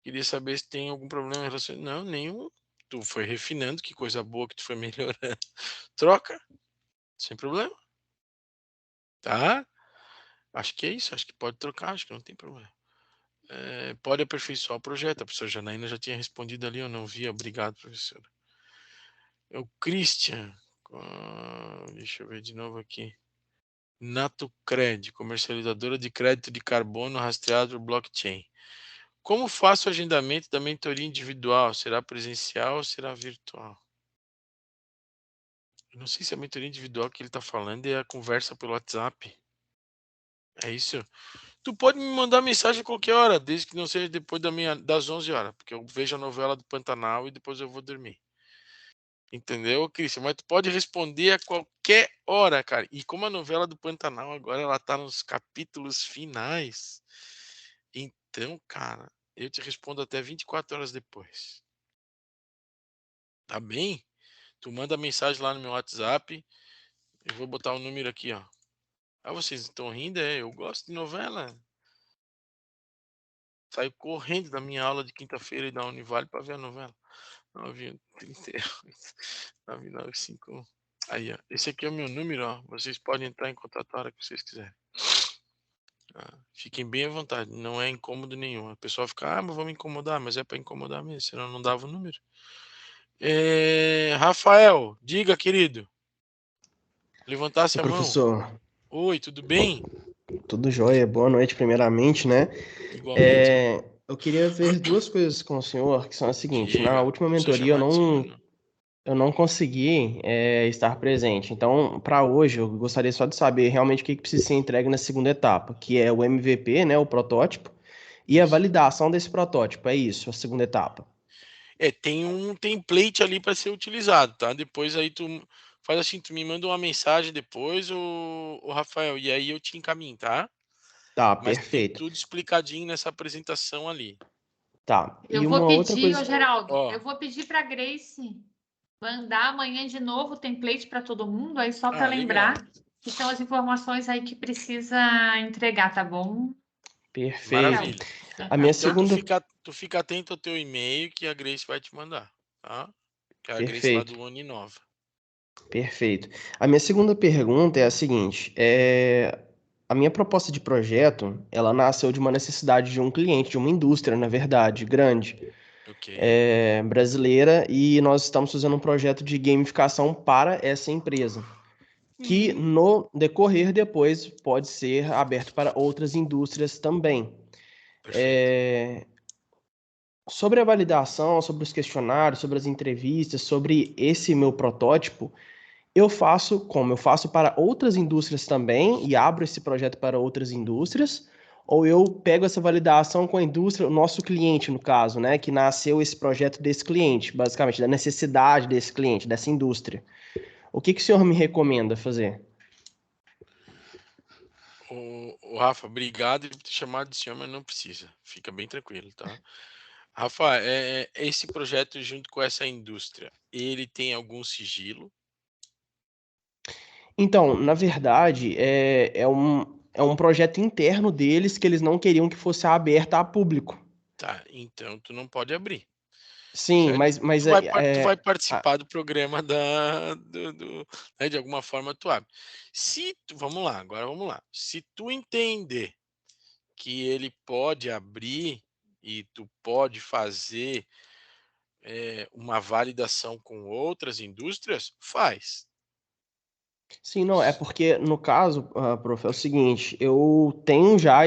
Queria saber se tem algum problema em relação. Não, nenhum. Tu foi refinando, que coisa boa que tu foi melhorando. Troca, sem problema, tá? Acho que é isso, acho que pode trocar, acho que não tem problema. Pode aperfeiçoar o projeto. A professora Janaína já tinha respondido ali, eu não vi. Obrigado, professora. É o Christian. Deixa eu ver de novo aqui. NatoCred, comercializadora de crédito de carbono rastreado por blockchain. Como faço o agendamento da mentoria individual? Será presencial ou será virtual? Eu não sei se a mentoria individual que ele está falando é a conversa pelo WhatsApp. É isso? Tu pode me mandar mensagem a qualquer hora, desde que não seja depois das 11 horas, porque eu vejo a novela do Pantanal e depois eu vou dormir. Entendeu, Cristian? Mas tu pode responder a qualquer hora, cara. E como a novela do Pantanal agora ela tá nos capítulos finais, então, cara, eu te respondo até 24 horas depois. Tá bem? Tu manda mensagem lá no meu WhatsApp. Eu vou botar o número aqui, ó. Ah, vocês estão rindo? Eu gosto de novela. Saio correndo da minha aula de quinta-feira e da Univale para ver a novela. 9h38, 995. Aí, ó. Esse aqui é o meu número, ó. Vocês podem entrar em contato a hora que vocês quiserem. Fiquem bem à vontade, não é incômodo nenhum. A pessoa fica, mas vamos incomodar, mas é para incomodar mesmo, senão não dava o número. Rafael, diga, querido. Levantasse Oi, a mão. professor, Oi, tudo bem? tudo jóia? Boa noite, primeiramente, né? Igualmente. Eu queria ver duas coisas com o senhor, que são as seguintes. Na Diga, última precisa mentoria chamar de senhor, não. eu não consegui estar presente. Então, para hoje, eu gostaria só de saber realmente o que precisa ser entregue na segunda etapa, que é o MVP, né, o protótipo, e a Isso. validação desse protótipo. É isso, a segunda etapa. Tem um template ali para ser utilizado, tá? Depois aí tu faz assim, tu me manda uma mensagem depois, o Rafael, e aí eu te encaminho, tá? Tá, Mas tem perfeito. tudo explicadinho nessa apresentação ali. Tá. Eu E vou uma outra pedir, coisa. ô Geraldo, Ó. eu vou pedir para a Grace mandar amanhã de novo o template para todo mundo, aí só para lembrar Legal. que são as informações aí que precisa entregar, tá bom? Perfeito. Maravilha. A minha Então segunda. tu fica atento ao teu e-mail que a Grace vai te mandar, tá? Que é a Grace lá Perfeito. do Uninova. Perfeito. A minha segunda pergunta é a seguinte: a minha proposta de projeto, ela nasceu de uma necessidade de um cliente, de uma indústria, na verdade, grande, Ok. brasileira, e nós estamos fazendo um projeto de gamificação para essa empresa, que no decorrer depois pode ser aberto para outras indústrias também. Perfeito. Sobre a validação, sobre os questionários, sobre as entrevistas, sobre esse meu protótipo, eu faço como? Eu faço para outras indústrias também e abro esse projeto para outras indústrias, ou eu pego essa validação com a indústria, o nosso cliente, no caso, né? Que nasceu esse projeto desse cliente, basicamente, da necessidade desse cliente, dessa indústria. O que o senhor me recomenda fazer? O Rafa, obrigado por ter chamado de senhor, mas não precisa. Fica bem tranquilo, tá? Rafa, esse projeto junto com essa indústria, ele tem algum sigilo? Então, na verdade, é um projeto interno deles que eles não queriam que fosse aberto a público. Tá, então tu não pode abrir, Sim, certo? mas Tu vai participar do programa né, de alguma forma tu abre. Vamos lá, agora vamos lá. Se tu entender que ele pode abrir e tu pode fazer uma validação com outras indústrias, faz. sim, não, é porque no caso, prof, é o seguinte, eu tenho já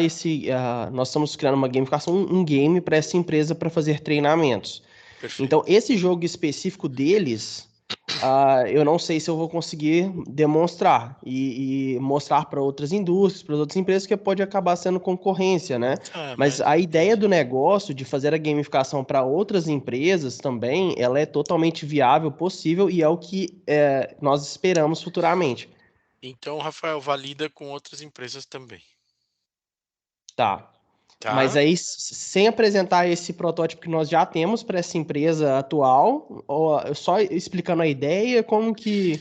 nós estamos criando uma gamificação, um game para essa empresa para fazer treinamentos. Perfeito. Então, esse jogo específico deles, eu não sei se eu vou conseguir demonstrar e mostrar para outras indústrias, para outras empresas, que pode acabar sendo concorrência, né? Mas a ideia do negócio de fazer a gamificação para outras empresas também, ela é totalmente viável, possível e é o que nós esperamos futuramente. Então, Rafael, valida com outras empresas também. Tá. Mas Tá? aí, sem apresentar esse protótipo que nós já temos para essa empresa atual, ou só explicando a ideia, como que.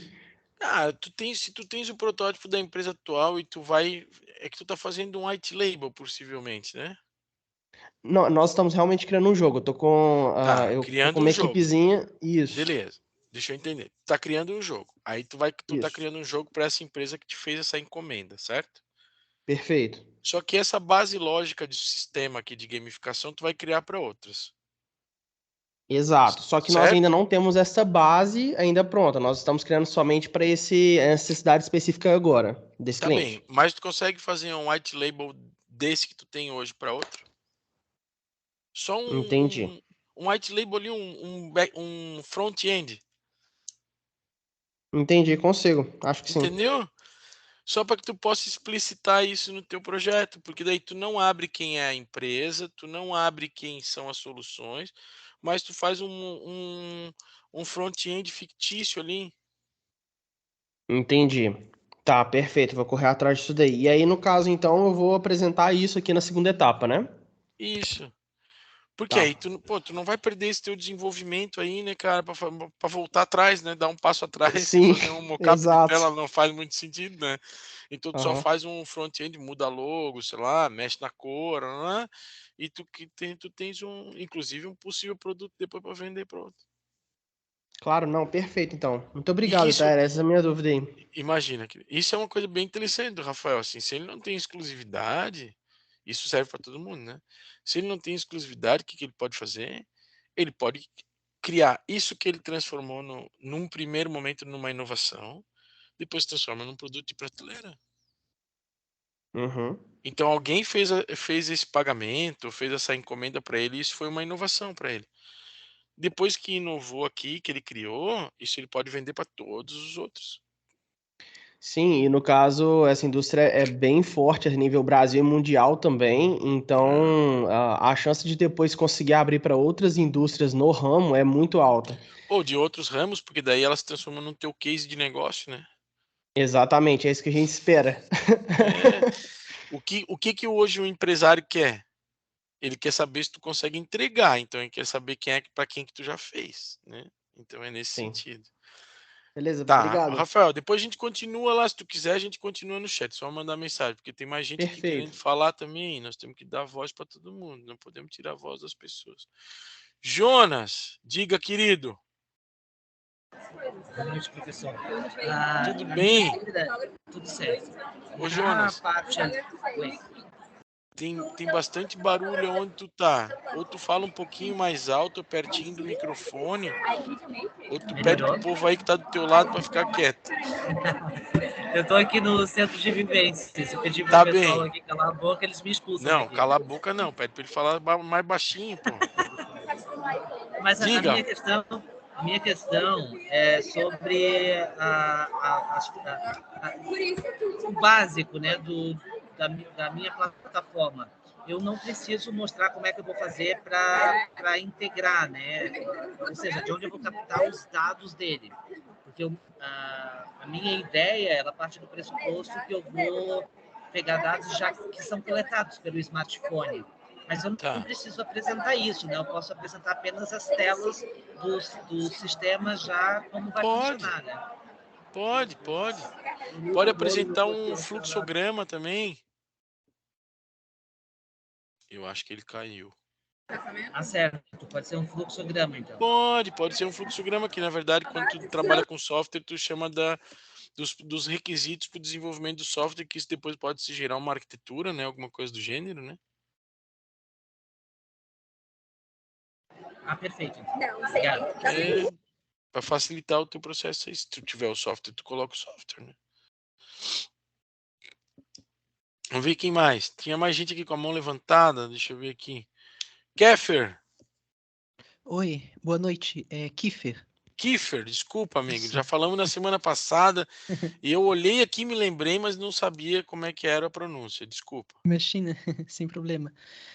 Se tu tens o protótipo da empresa atual e tu vai. É que tu tá fazendo um white label, possivelmente, né? Não, nós estamos realmente criando um jogo. Eu tô com Criando uma um jogo. equipezinha. Isso. Beleza. Deixa eu entender. Tu tá criando um jogo. Aí tu tá Isso. criando um jogo para essa empresa que te fez essa encomenda, certo? Perfeito. Só que essa base lógica de sistema aqui de gamificação tu vai criar para outras. Exato. Só que nós ainda Certo? não temos essa base ainda pronta. Nós estamos criando somente para essa necessidade específica agora, desse Tá cliente. bem. Mas tu consegue fazer um white label desse que tu tem hoje para outro? Só Entendi. um white label ali, um front-end. Entendi, consigo. Acho que sim. Entendeu? Só para que tu possa explicitar isso no teu projeto, porque daí tu não abre quem é a empresa, tu não abre quem são as soluções, mas tu faz um front-end fictício ali. Entendi. Tá, perfeito. Vou correr atrás disso daí. E aí, no caso, então, eu vou apresentar isso aqui na segunda etapa, né? Isso. Porque Tá. aí tu não vai perder esse teu desenvolvimento aí, né, cara, para voltar atrás, né, dar um passo atrás e Sim, fazer um mockup de tela exato. não faz muito sentido, né? Então tu só Aham. faz um front-end, muda logo, sei lá, mexe na cor, né? E tu tens inclusive um possível produto depois para vender para outro. Claro, não, perfeito, então. Muito E obrigado, isso, tá? Essa é a minha dúvida aí. imagina, isso é uma coisa bem interessante do Rafael, assim, se ele não tem exclusividade, isso serve para todo mundo, né? Se ele não tem exclusividade, o que ele pode fazer? Ele pode criar isso que ele transformou num primeiro momento numa inovação, depois transforma num produto de prateleira. Uhum. Então alguém fez esse pagamento, fez essa encomenda para ele, e isso foi uma inovação para ele. Depois que inovou aqui, que ele criou, isso ele pode vender para todos os outros. Sim, e no caso, essa indústria é bem forte a nível Brasil e mundial também, então a chance de depois conseguir abrir para outras indústrias no ramo é muito alta. Ou de outros ramos, porque daí elas se transformam no teu case de negócio, né? Exatamente, é isso que a gente espera. É, o que hoje o empresário quer? Ele quer saber se tu consegue entregar, então ele quer saber para quem que tu já fez, né? Então é nesse Sim. sentido. Beleza, Tá, obrigado. Rafael, depois a gente continua lá, se tu quiser, a gente continua no chat, só mandar mensagem, porque tem mais gente aqui querendo Perfeito. falar também, nós temos que dar voz para todo mundo, não podemos tirar a voz das pessoas. Jonas, diga, querido. Boa noite, professor. Tudo A bem? minha dúvida, tudo certo. Ô, Jonas, parte Oi. tem bastante barulho onde tu tá. Ou tu fala um pouquinho mais alto, pertinho do microfone, ou tu pede pro Melhorou? povo aí que tá do teu lado para ficar quieto. Eu tô aqui no centro de vivência. Se eu pedir pro Tá pessoal bem. aqui calar a boca, eles me expulsam Não, daqui. cala a boca não, pede para ele falar mais baixinho, pô. Mas a Diga. minha questão é sobre o básico, né, da minha plataforma. Eu não preciso mostrar como é que eu vou fazer para integrar, né? Ou seja, de onde eu vou captar os dados dele. Porque a minha ideia, ela parte do pressuposto que eu vou pegar dados já que são coletados pelo smartphone. Mas eu não preciso apresentar isso, né? Eu posso apresentar apenas as telas do sistema já como vai funcionar, né? Pode. Pode apresentar um fluxograma também. Eu acho que ele caiu. Ah, certo. Pode ser um fluxograma, então. Pode ser um fluxograma que, na verdade, quando tu trabalha com software, tu chama dos requisitos para o desenvolvimento do software, que isso depois pode se gerar uma arquitetura, né? Alguma coisa do gênero, né? Ah, perfeito. Obrigado. Para facilitar o teu processo aí. Se tu tiver o software, tu coloca o software, né? Vamos ver quem mais. Tinha mais gente aqui com a mão levantada. Deixa eu ver aqui. Kéfer. Oi, boa noite. É Kiefer. Kiefer, desculpa, amigo. Isso. Já falamos na semana passada e eu olhei aqui, me lembrei, mas não sabia como é que era a pronúncia. Desculpa. Imagina, sem problema.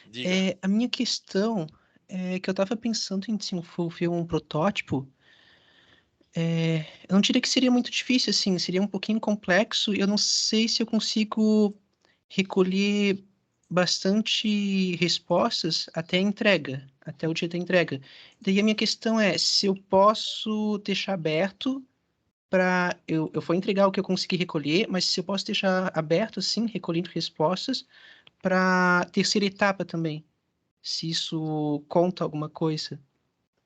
Diga. A minha questão é que eu estava pensando em desenvolver um protótipo. Eu não diria que seria muito difícil, assim, seria um pouquinho complexo. Eu não sei se eu consigo recolher bastante respostas até a entrega, até o dia da entrega. Daí a minha questão é se eu posso deixar aberto para eu vou entregar o que eu consegui recolher, mas se eu posso deixar aberto, assim, recolhendo respostas para a terceira etapa também, se isso conta alguma coisa.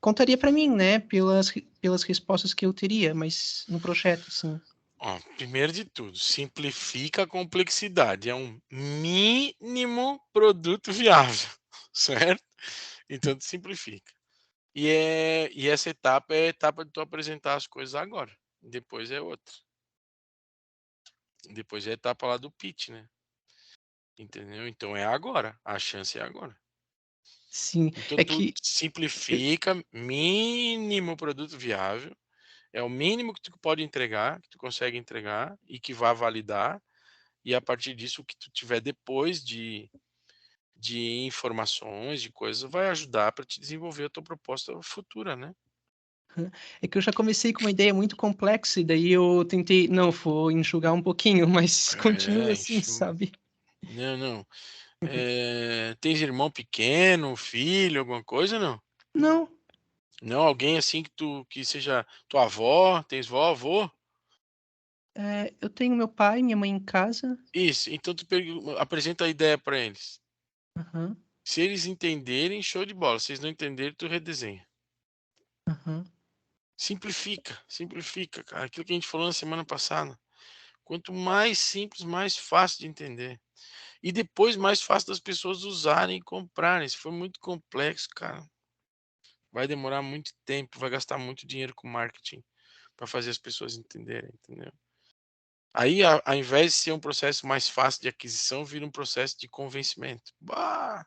Contaria para mim, né, pelas respostas que eu teria, mas no projeto, sim. Ó, primeiro de tudo, simplifica a complexidade. É um mínimo produto viável, certo? Então, tu simplifica. E essa etapa é a etapa de tu apresentar as coisas agora. Depois é outra. Depois é a etapa lá do pitch, né? Entendeu? Então é agora. A chance é agora. Sim, Então é tu que simplifica, mínimo produto viável. É o mínimo que tu pode entregar, que tu consegue entregar e que vai validar. E a partir disso, o que tu tiver depois de informações, de coisas, vai ajudar para te desenvolver a tua proposta futura, né? é que eu já comecei com uma ideia muito complexa e daí eu tentei, não, vou enxugar um pouquinho, mas continua assim, Enxuga. sabe? Não. Tens irmão pequeno, filho, alguma coisa, não? Não, Não, alguém assim que seja tua avó, tens vó, avô? eu tenho meu pai, minha mãe em casa. Isso, então tu apresenta a ideia para eles. Aham, Se eles entenderem, show de bola. Se eles não entenderem, tu redesenha. aham. Simplifica, cara. Aquilo que a gente falou na semana passada. Quanto mais simples, mais fácil de entender. E depois mais fácil das pessoas usarem e comprarem. Se for muito complexo, cara, vai demorar muito tempo, vai gastar muito dinheiro com marketing para fazer as pessoas entenderem, entendeu? Aí, ao invés de ser um processo mais fácil de aquisição, vira um processo de convencimento. Bah!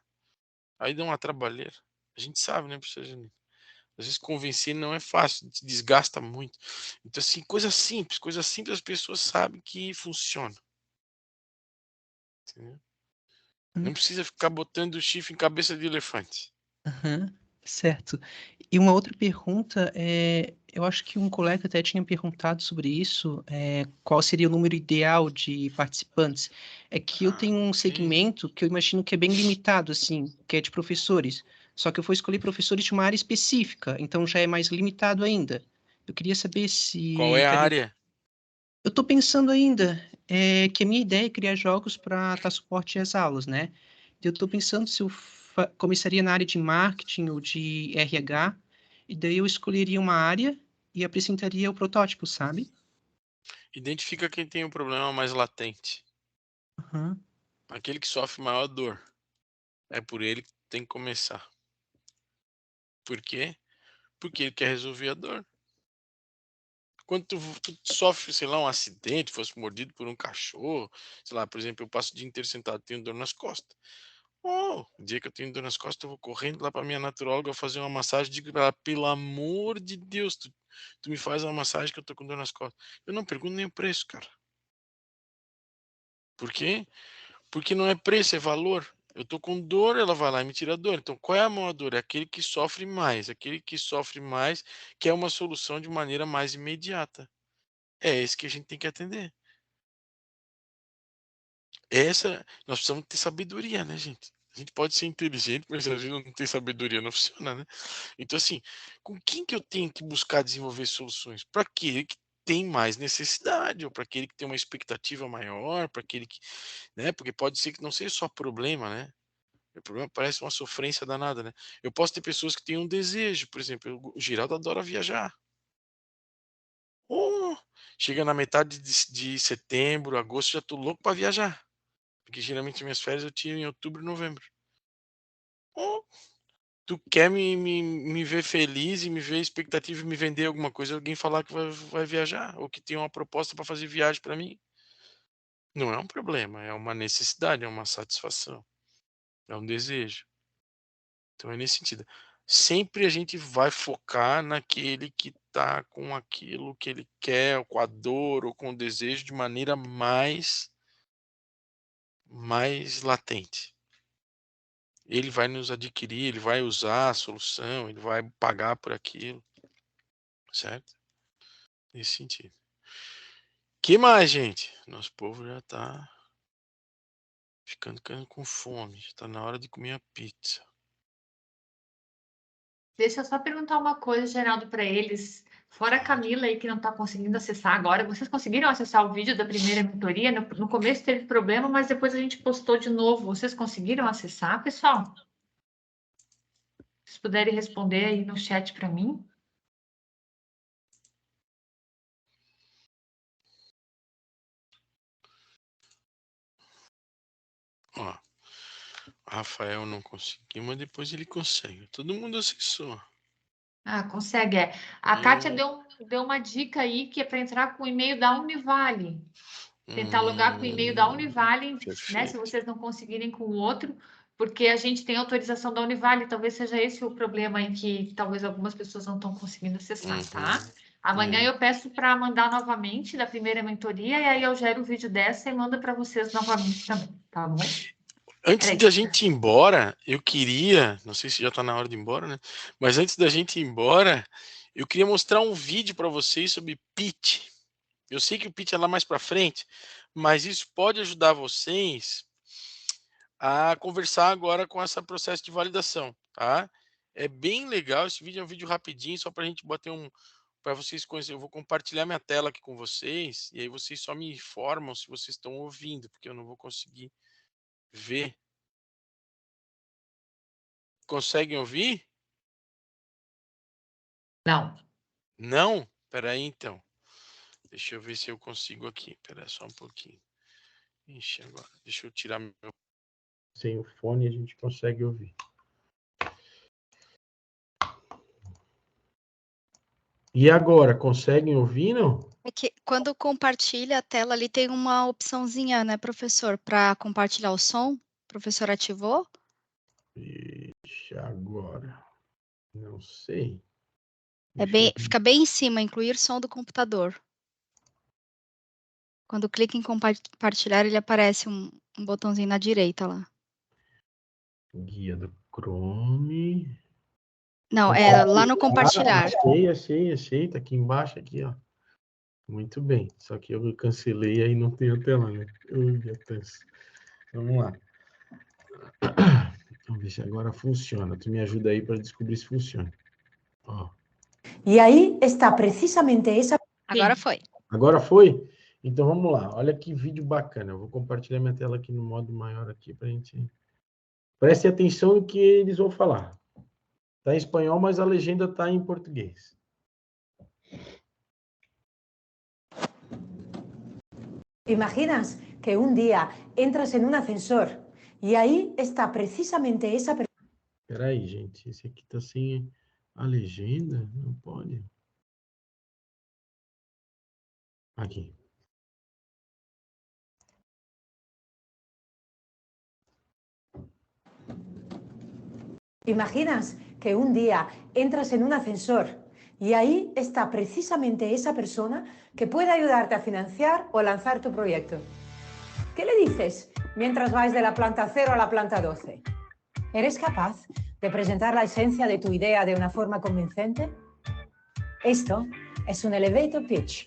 Aí dá uma trabalheira. A gente sabe, né, professor Janine? Às vezes convencer não é fácil, te desgasta muito. Então, assim, coisa simples as pessoas sabem que funciona. Entendeu? Não precisa ficar botando o chifre em cabeça de elefante. Aham, certo. E uma outra pergunta eu acho que um colega até tinha perguntado sobre isso, qual seria o número ideal de participantes? É que eu tenho um ok. segmento que eu imagino que é bem limitado, assim, que é de professores. Só que eu vou escolher professores de uma área específica, então já é mais limitado ainda. Eu queria saber Qual se é a daria. área? Eu estou pensando ainda que a minha ideia é criar jogos para dar suporte às aulas, né? Eu estou pensando se eu começaria na área de marketing ou de RH, e daí eu escolheria uma área e apresentaria o protótipo, sabe? Identifica quem tem um problema mais latente. Aham, Aquele que sofre maior dor. É por ele que tem que começar. Por quê? Porque ele quer resolver a dor. Quando tu sofre, sei lá, um acidente, fosse mordido por um cachorro, sei lá, por exemplo, eu passo o dia inteiro sentado, tenho dor nas costas. Oh, o dia que eu tenho dor nas costas, eu vou correndo lá para minha naturóloga fazer uma massagem, digo pra ela, pelo amor de Deus, tu me faz uma massagem que eu tô com dor nas costas. Eu não pergunto nem o preço, cara. Por quê? Porque não é preço, é valor. Eu tô com dor, ela vai lá e me tira a dor. Então, qual é a maior dor? É aquele que sofre mais. Aquele que sofre mais quer uma solução de maneira mais imediata. É esse que a gente tem que atender. Nós precisamos ter sabedoria, né, gente? A gente pode ser inteligente, mas a gente não tem sabedoria, não funciona, né? Então, assim, com quem que eu tenho que buscar desenvolver soluções? Para aquele que tem mais necessidade, ou para aquele que tem uma expectativa maior, para aquele que, né? Porque pode ser que não seja só problema, né? O problema parece uma sofrência danada, né? Eu posso ter pessoas que têm um desejo, por exemplo, o Giraldo adora viajar. Oh, chega na metade de setembro, agosto, já tô louco para viajar. Porque geralmente minhas férias eu tiro em outubro e novembro. Oh, tu quer me ver feliz e me ver expectativa e me vender alguma coisa, alguém falar que vai viajar, ou que tem uma proposta para fazer viagem para mim. Não é um problema, é uma necessidade, é uma satisfação, é um desejo. Então é nesse sentido. Sempre a gente vai focar naquele que está com aquilo que ele quer, ou com a dor, ou com o desejo de maneira mais latente. Ele vai nos adquirir, ele vai usar a solução, ele vai pagar por aquilo, certo? Nesse sentido. Que mais, gente? Nosso povo já tá ficando com fome, já tá na hora de comer a pizza. Deixa eu só perguntar uma coisa, Geraldo, para eles. Fora a Camila aí que não está conseguindo acessar agora, vocês conseguiram acessar o vídeo da primeira mentoria? No começo teve problema, mas depois a gente postou de novo. Vocês conseguiram acessar, pessoal? Se puderem responder aí no chat para mim. Ó, Rafael não conseguiu, mas depois ele consegue. Todo mundo acessou. Ah, consegue, é. A Kátia deu uma dica aí que é para entrar com o e-mail da Univale. Tentar logar com o e-mail da Univale, né? Se Perfeito. vocês não conseguirem com o outro, porque a gente tem autorização da Univale, talvez seja esse o problema aí que talvez algumas pessoas não estão conseguindo acessar, tá? Amanhã eu peço para mandar novamente da primeira mentoria e aí eu gero o vídeo dessa e mando para vocês novamente também, tá bom? Antes da gente ir embora, eu queria, não sei se já está na hora de ir embora, né? Mas antes da gente ir embora, eu queria mostrar um vídeo para vocês sobre pitch. Eu sei que o pitch é lá mais para frente, mas isso pode ajudar vocês a conversar agora com esse processo de validação, tá? É bem legal, esse vídeo é um vídeo rapidinho, só para a gente bater para vocês conhecerem. Eu vou compartilhar minha tela aqui com vocês, e aí vocês só me informam se vocês estão ouvindo, porque eu não vou conseguir ver. Conseguem ouvir? Não. Não? Espera aí, então. Deixa eu ver se eu consigo aqui. Espera só um pouquinho. Ixi, agora. Deixa eu tirar meu... Sem o fone a gente consegue ouvir. E agora, conseguem ouvir, não? É que quando compartilha a tela ali tem uma opçãozinha, né, professor, para compartilhar o som. O professor ativou? Ixi, agora. Não sei. Fica bem em cima, incluir som do computador. Quando clica em compartilhar, ele aparece um botãozinho na direita lá. Guia do Chrome. Não, é lá no compartilhar. Achei. Tá aqui embaixo, aqui, ó. Muito bem. Só que eu cancelei, aí não tem a tela, né? Vamos lá. Vamos ver se agora funciona. Tu me ajuda aí para descobrir se funciona. Ó. E aí está precisamente essa... Agora foi. Agora foi? Então vamos lá. Olha que vídeo bacana. Eu vou compartilhar minha tela aqui no modo maior aqui para a gente... Preste atenção no que eles vão falar. Está em espanhol, mas a legenda está em português. Imaginas que un día entras en un ascensor y ahí está precisamente esa persona... Espera aí, gente. Esse aqui está sem a legenda. Não pode. Aqui. Imaginas que un día entras en un ascensor y ahí está precisamente esa persona que puede ayudarte a financiar o lanzar tu proyecto. ¿Qué le dices mientras vais de la planta 0 a la planta 12? ¿Eres capaz de presentar la esencia de tu idea de una forma convincente? Esto es un elevator pitch.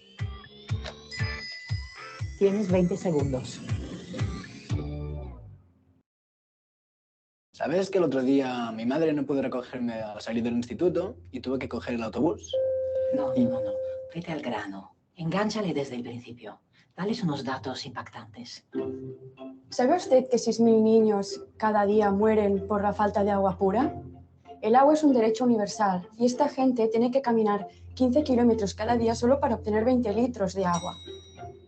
Tienes 20 segundos. ¿Sabes que el otro día mi madre no pudo recogerme al salir del instituto y tuve que coger el autobús? No. Vete al grano. Engánchale desde el principio. Dales unos datos impactantes. ¿Sabe usted que 6.000 niños cada día mueren por la falta de agua pura? El agua es un derecho universal y esta gente tiene que caminar 15 kilómetros cada día solo para obtener 20 litros de agua.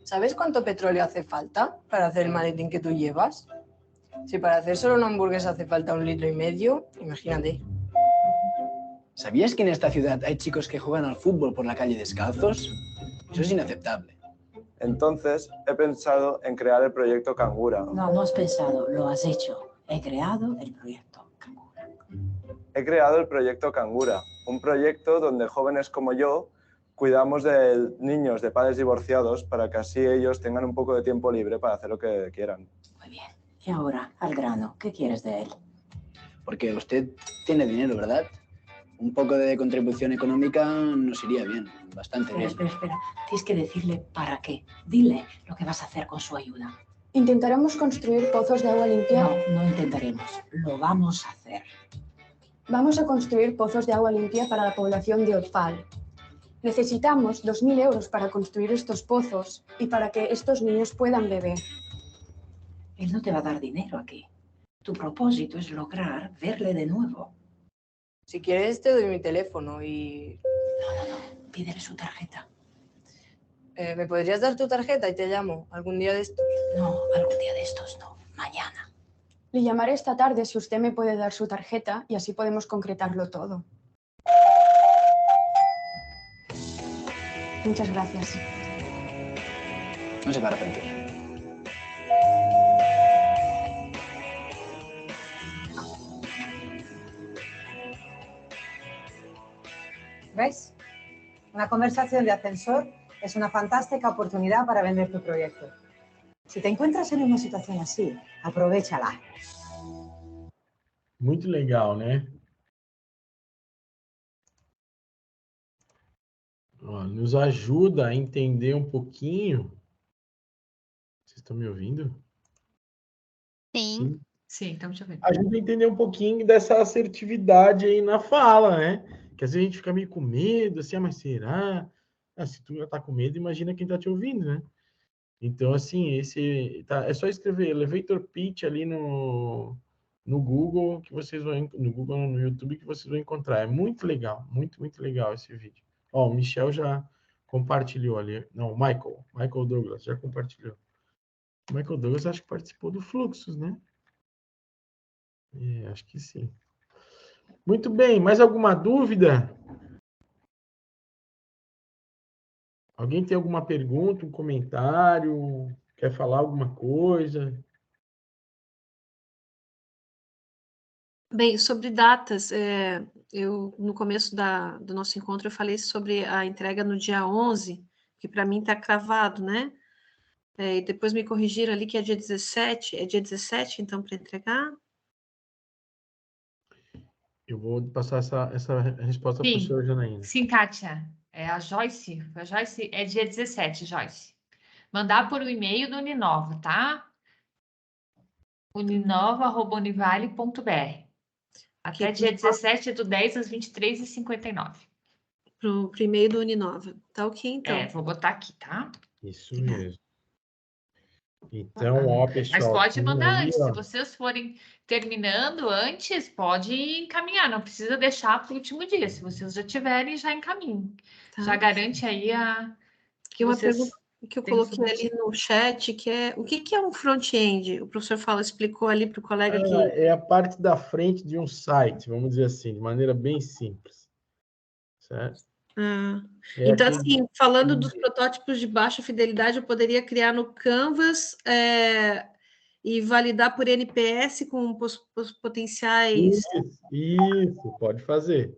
¿Sabes cuánto petróleo hace falta para hacer el maletín que tú llevas? Si para hacer solo una hamburguesa hace falta 1,5 litros, imagínate. ¿Sabías que en esta ciudad hay chicos que juegan al fútbol por la calle descalzos? Eso es inaceptable. Entonces, he pensado en crear el proyecto Cangura. No has pensado, lo has hecho. He creado el proyecto Cangura. He creado el proyecto Cangura, un proyecto donde jóvenes como yo cuidamos de niños de padres divorciados para que así ellos tengan un poco de tiempo libre para hacer lo que quieran. Muy bien. Y ahora, al grano, ¿qué quieres de él? Porque usted tiene dinero, ¿verdad? Un poco de contribución económica nos iría bien, bastante bien. Espera. Tienes que decirle para qué. Dile lo que vas a hacer con su ayuda. Intentaremos construir pozos de agua limpia. No intentaremos. Lo vamos a hacer. Vamos a construir pozos de agua limpia para la población de Otfal. Necesitamos 2.000 euros para construir estos pozos y para que estos niños puedan beber. Él no te va a dar dinero aquí. Tu propósito es lograr verle de nuevo. Si quieres te doy mi teléfono y... No. Pídele su tarjeta. ¿Me podrías dar tu tarjeta y te llamo algún día de estos? No, algún día de estos no. Mañana. Le llamaré esta tarde si usted me puede dar su tarjeta y así podemos concretarlo todo. Muchas gracias. No se va a arrepentir. ¿Ves? Una conversación de ascensor es una fantástica oportunidad para vender tu proyecto. Si te encuentras en una situación así, aprovéchala. Muito legal, né? Ó, nos ajuda a entender um pouquinho. Vocês estão me ouvindo? Sim. Sim, estamos te ouvindo. Ajuda a entender um pouquinho dessa assertividade aí na fala, né? Que às vezes a gente fica meio com medo, assim, mas será? Se tu já tá com medo, imagina quem tá te ouvindo, né? Então, assim, é só escrever Elevator Pitch ali no Google, que vocês vão, no YouTube que vocês vão encontrar. É muito legal, muito legal esse vídeo. Ó, o Michel já compartilhou ali. Não, o Michael Douglas já compartilhou. O Michael Douglas acho que participou do Fluxos, né? Acho que sim. Muito bem, mais alguma dúvida? Alguém tem alguma pergunta, um comentário? Quer falar alguma coisa? Bem, sobre datas, eu no começo do nosso encontro eu falei sobre a entrega no dia 11, que para mim está cravado, né? E depois me corrigiram ali que é dia 17, é dia 17 então para entregar? Eu vou passar essa resposta para o Sim, senhor Janaína. sim, Kátia. A Joyce é dia 17, Joyce. Mandar por um e-mail do Uninova, tá? uninova@univale.br. Até dia 17/10 às 23h59. Pro e-mail do Uninova. Tá ok, então. Vou botar aqui, tá? Isso mesmo. Então, ó, pessoal. Mas pode mandar aí, antes. ó. Se vocês forem terminando antes, pode encaminhar. Não precisa deixar para o último dia. Se vocês já tiverem, já encaminhem. Tá. Já garante aí Que uma vocês pergunta que eu têm coloquei submetido. ali no chat, que é o que é um front-end? O professor explicou ali para o colega que... É a parte da frente de um site, vamos dizer assim, de maneira bem simples. Certo? Então, assim, falando dos protótipos de baixa fidelidade, eu poderia criar no Canvas e validar por NPS com potenciais... Isso, pode fazer.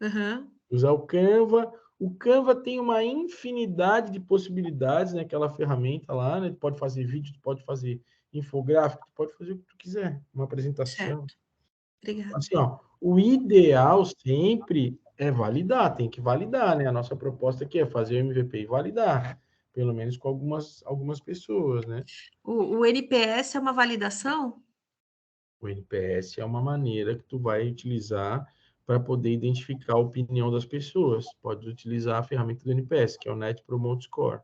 Uhum. Usar o Canva. O Canva tem uma infinidade de possibilidades, né? Aquela ferramenta lá, né? Tu pode fazer vídeo, tu pode fazer infográfico, tu pode fazer o que tu quiser, uma apresentação. Certo. Obrigada. Assim, ó, o ideal sempre é validar, tem que validar, né? A nossa proposta aqui é fazer o MVP e validar, pelo menos com algumas pessoas, né? O NPS é uma validação? O NPS é uma maneira que tu vai utilizar para poder identificar a opinião das pessoas. Pode utilizar a ferramenta do NPS, que é o Net Promote Score.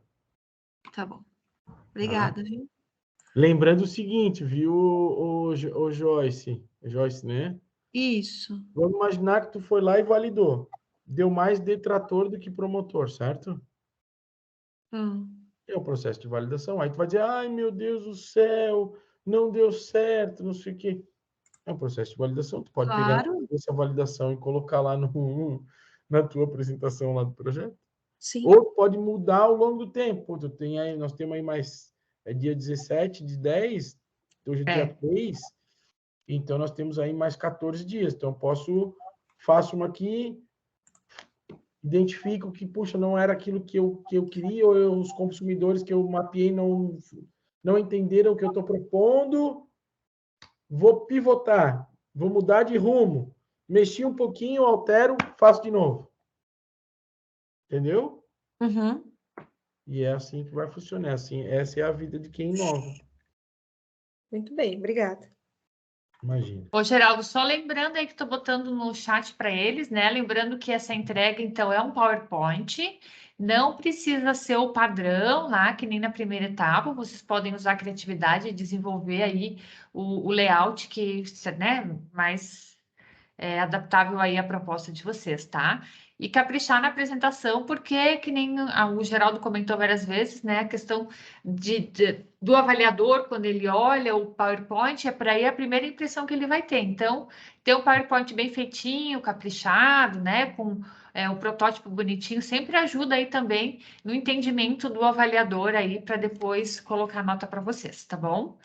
Tá bom. Obrigada, viu? Lembrando o seguinte, viu, o Joyce? Joyce, né? Isso. Vamos imaginar que tu foi lá e validou. Deu mais detrator do que promotor, certo? É o processo de validação. Aí tu vai dizer, ai, meu Deus do céu, não deu certo, não sei o quê. É um processo de validação. Tu pode pegar essa validação e colocar lá na tua apresentação lá do projeto. Sim. Ou pode mudar ao longo do tempo. Nós temos aí mais... É dia 17 de 10, hoje é dia 3, então nós temos aí mais 14 dias. Então, faço uma aqui, identifico que, puxa, não era aquilo que eu queria, ou os consumidores que eu mapeei não entenderam o que eu estou propondo, vou pivotar, vou mudar de rumo, mexi um pouquinho, altero, faço de novo. Entendeu? Uhum. E é assim que vai funcionar. Assim, essa é a vida de quem inova. Muito bem, obrigada. Imagina. Ô, Geraldo, só lembrando aí que estou botando no chat para eles, né? Lembrando que essa entrega, então, é um PowerPoint. Não precisa ser o padrão lá, que nem na primeira etapa. Vocês podem usar a criatividade e desenvolver aí o layout que, né, mais adaptável aí à proposta de vocês, tá? E caprichar na apresentação, porque, que nem o Geraldo comentou várias vezes, né? A questão do avaliador, quando ele olha o PowerPoint, é para aí a primeira impressão que ele vai ter. Então, ter um PowerPoint bem feitinho, caprichado, né? Com o protótipo bonitinho, sempre ajuda aí também no entendimento do avaliador aí, para depois colocar nota para vocês, tá bom?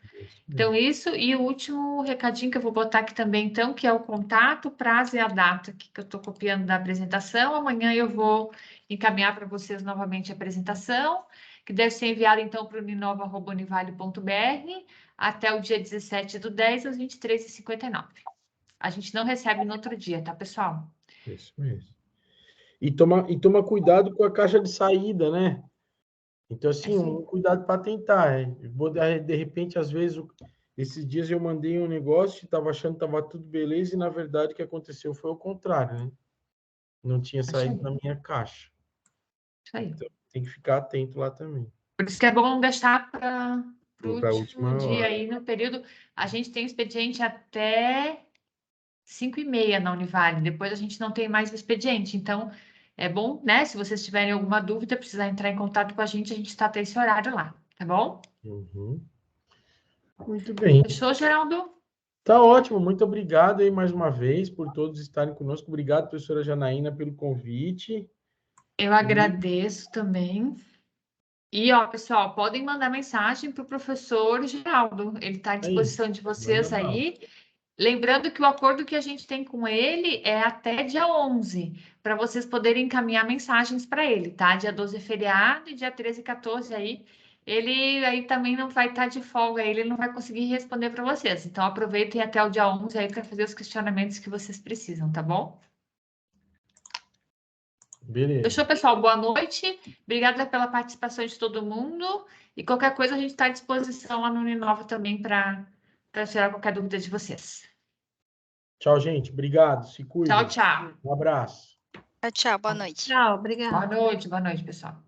Então, isso, e o último recadinho que eu vou botar aqui também, então, que é o contato, prazo e a data que eu estou copiando da apresentação. Amanhã eu vou encaminhar para vocês novamente a apresentação, que deve ser enviada, então, para o uninova@univale.br até o dia 17/10, às 23h59. A gente não recebe no outro dia, tá, pessoal? Isso mesmo. E toma cuidado com a caixa de saída, né? Então, assim, um cuidado para tentar. De repente, às vezes, esses dias eu mandei um negócio, estava achando que estava tudo beleza, e na verdade o que aconteceu foi o contrário, né? Não tinha saído na minha caixa. Isso aí. Então, tem que ficar atento lá também. Por isso que é bom deixar para o último dia hora. aí no período. A gente tem expediente até 5h30 na Univale. Depois a gente não tem mais o expediente. Então, É bom, né? Se vocês tiverem alguma dúvida, precisar entrar em contato com a gente está até esse horário lá, tá bom? Uhum. Muito bem. Fechou, Geraldo? Tá ótimo, muito obrigado aí mais uma vez por todos estarem conosco. Obrigado, professora Janaína, pelo convite. Eu agradeço também. E, ó, pessoal, podem mandar mensagem para o professor Geraldo. Ele está à disposição de vocês manda bala. aí. Lembrando que o acordo que a gente tem com ele é até dia 11, para vocês poderem encaminhar mensagens para ele, tá? Dia 12 é feriado e dia 13 e 14 aí, ele aí também não vai estar de folga, ele não vai conseguir responder para vocês. Então, aproveitem até o dia 11 aí para fazer os questionamentos que vocês precisam, tá bom? Beleza. Fechou, pessoal? Boa noite. Obrigada pela participação de todo mundo. E qualquer coisa, a gente está à disposição lá no Uninova também para tirar qualquer dúvida de vocês. Tchau, gente. Obrigado. Se cuidem. Tchau, tchau. Um abraço. Tchau, boa noite. Tchau, obrigada. Boa noite, pessoal.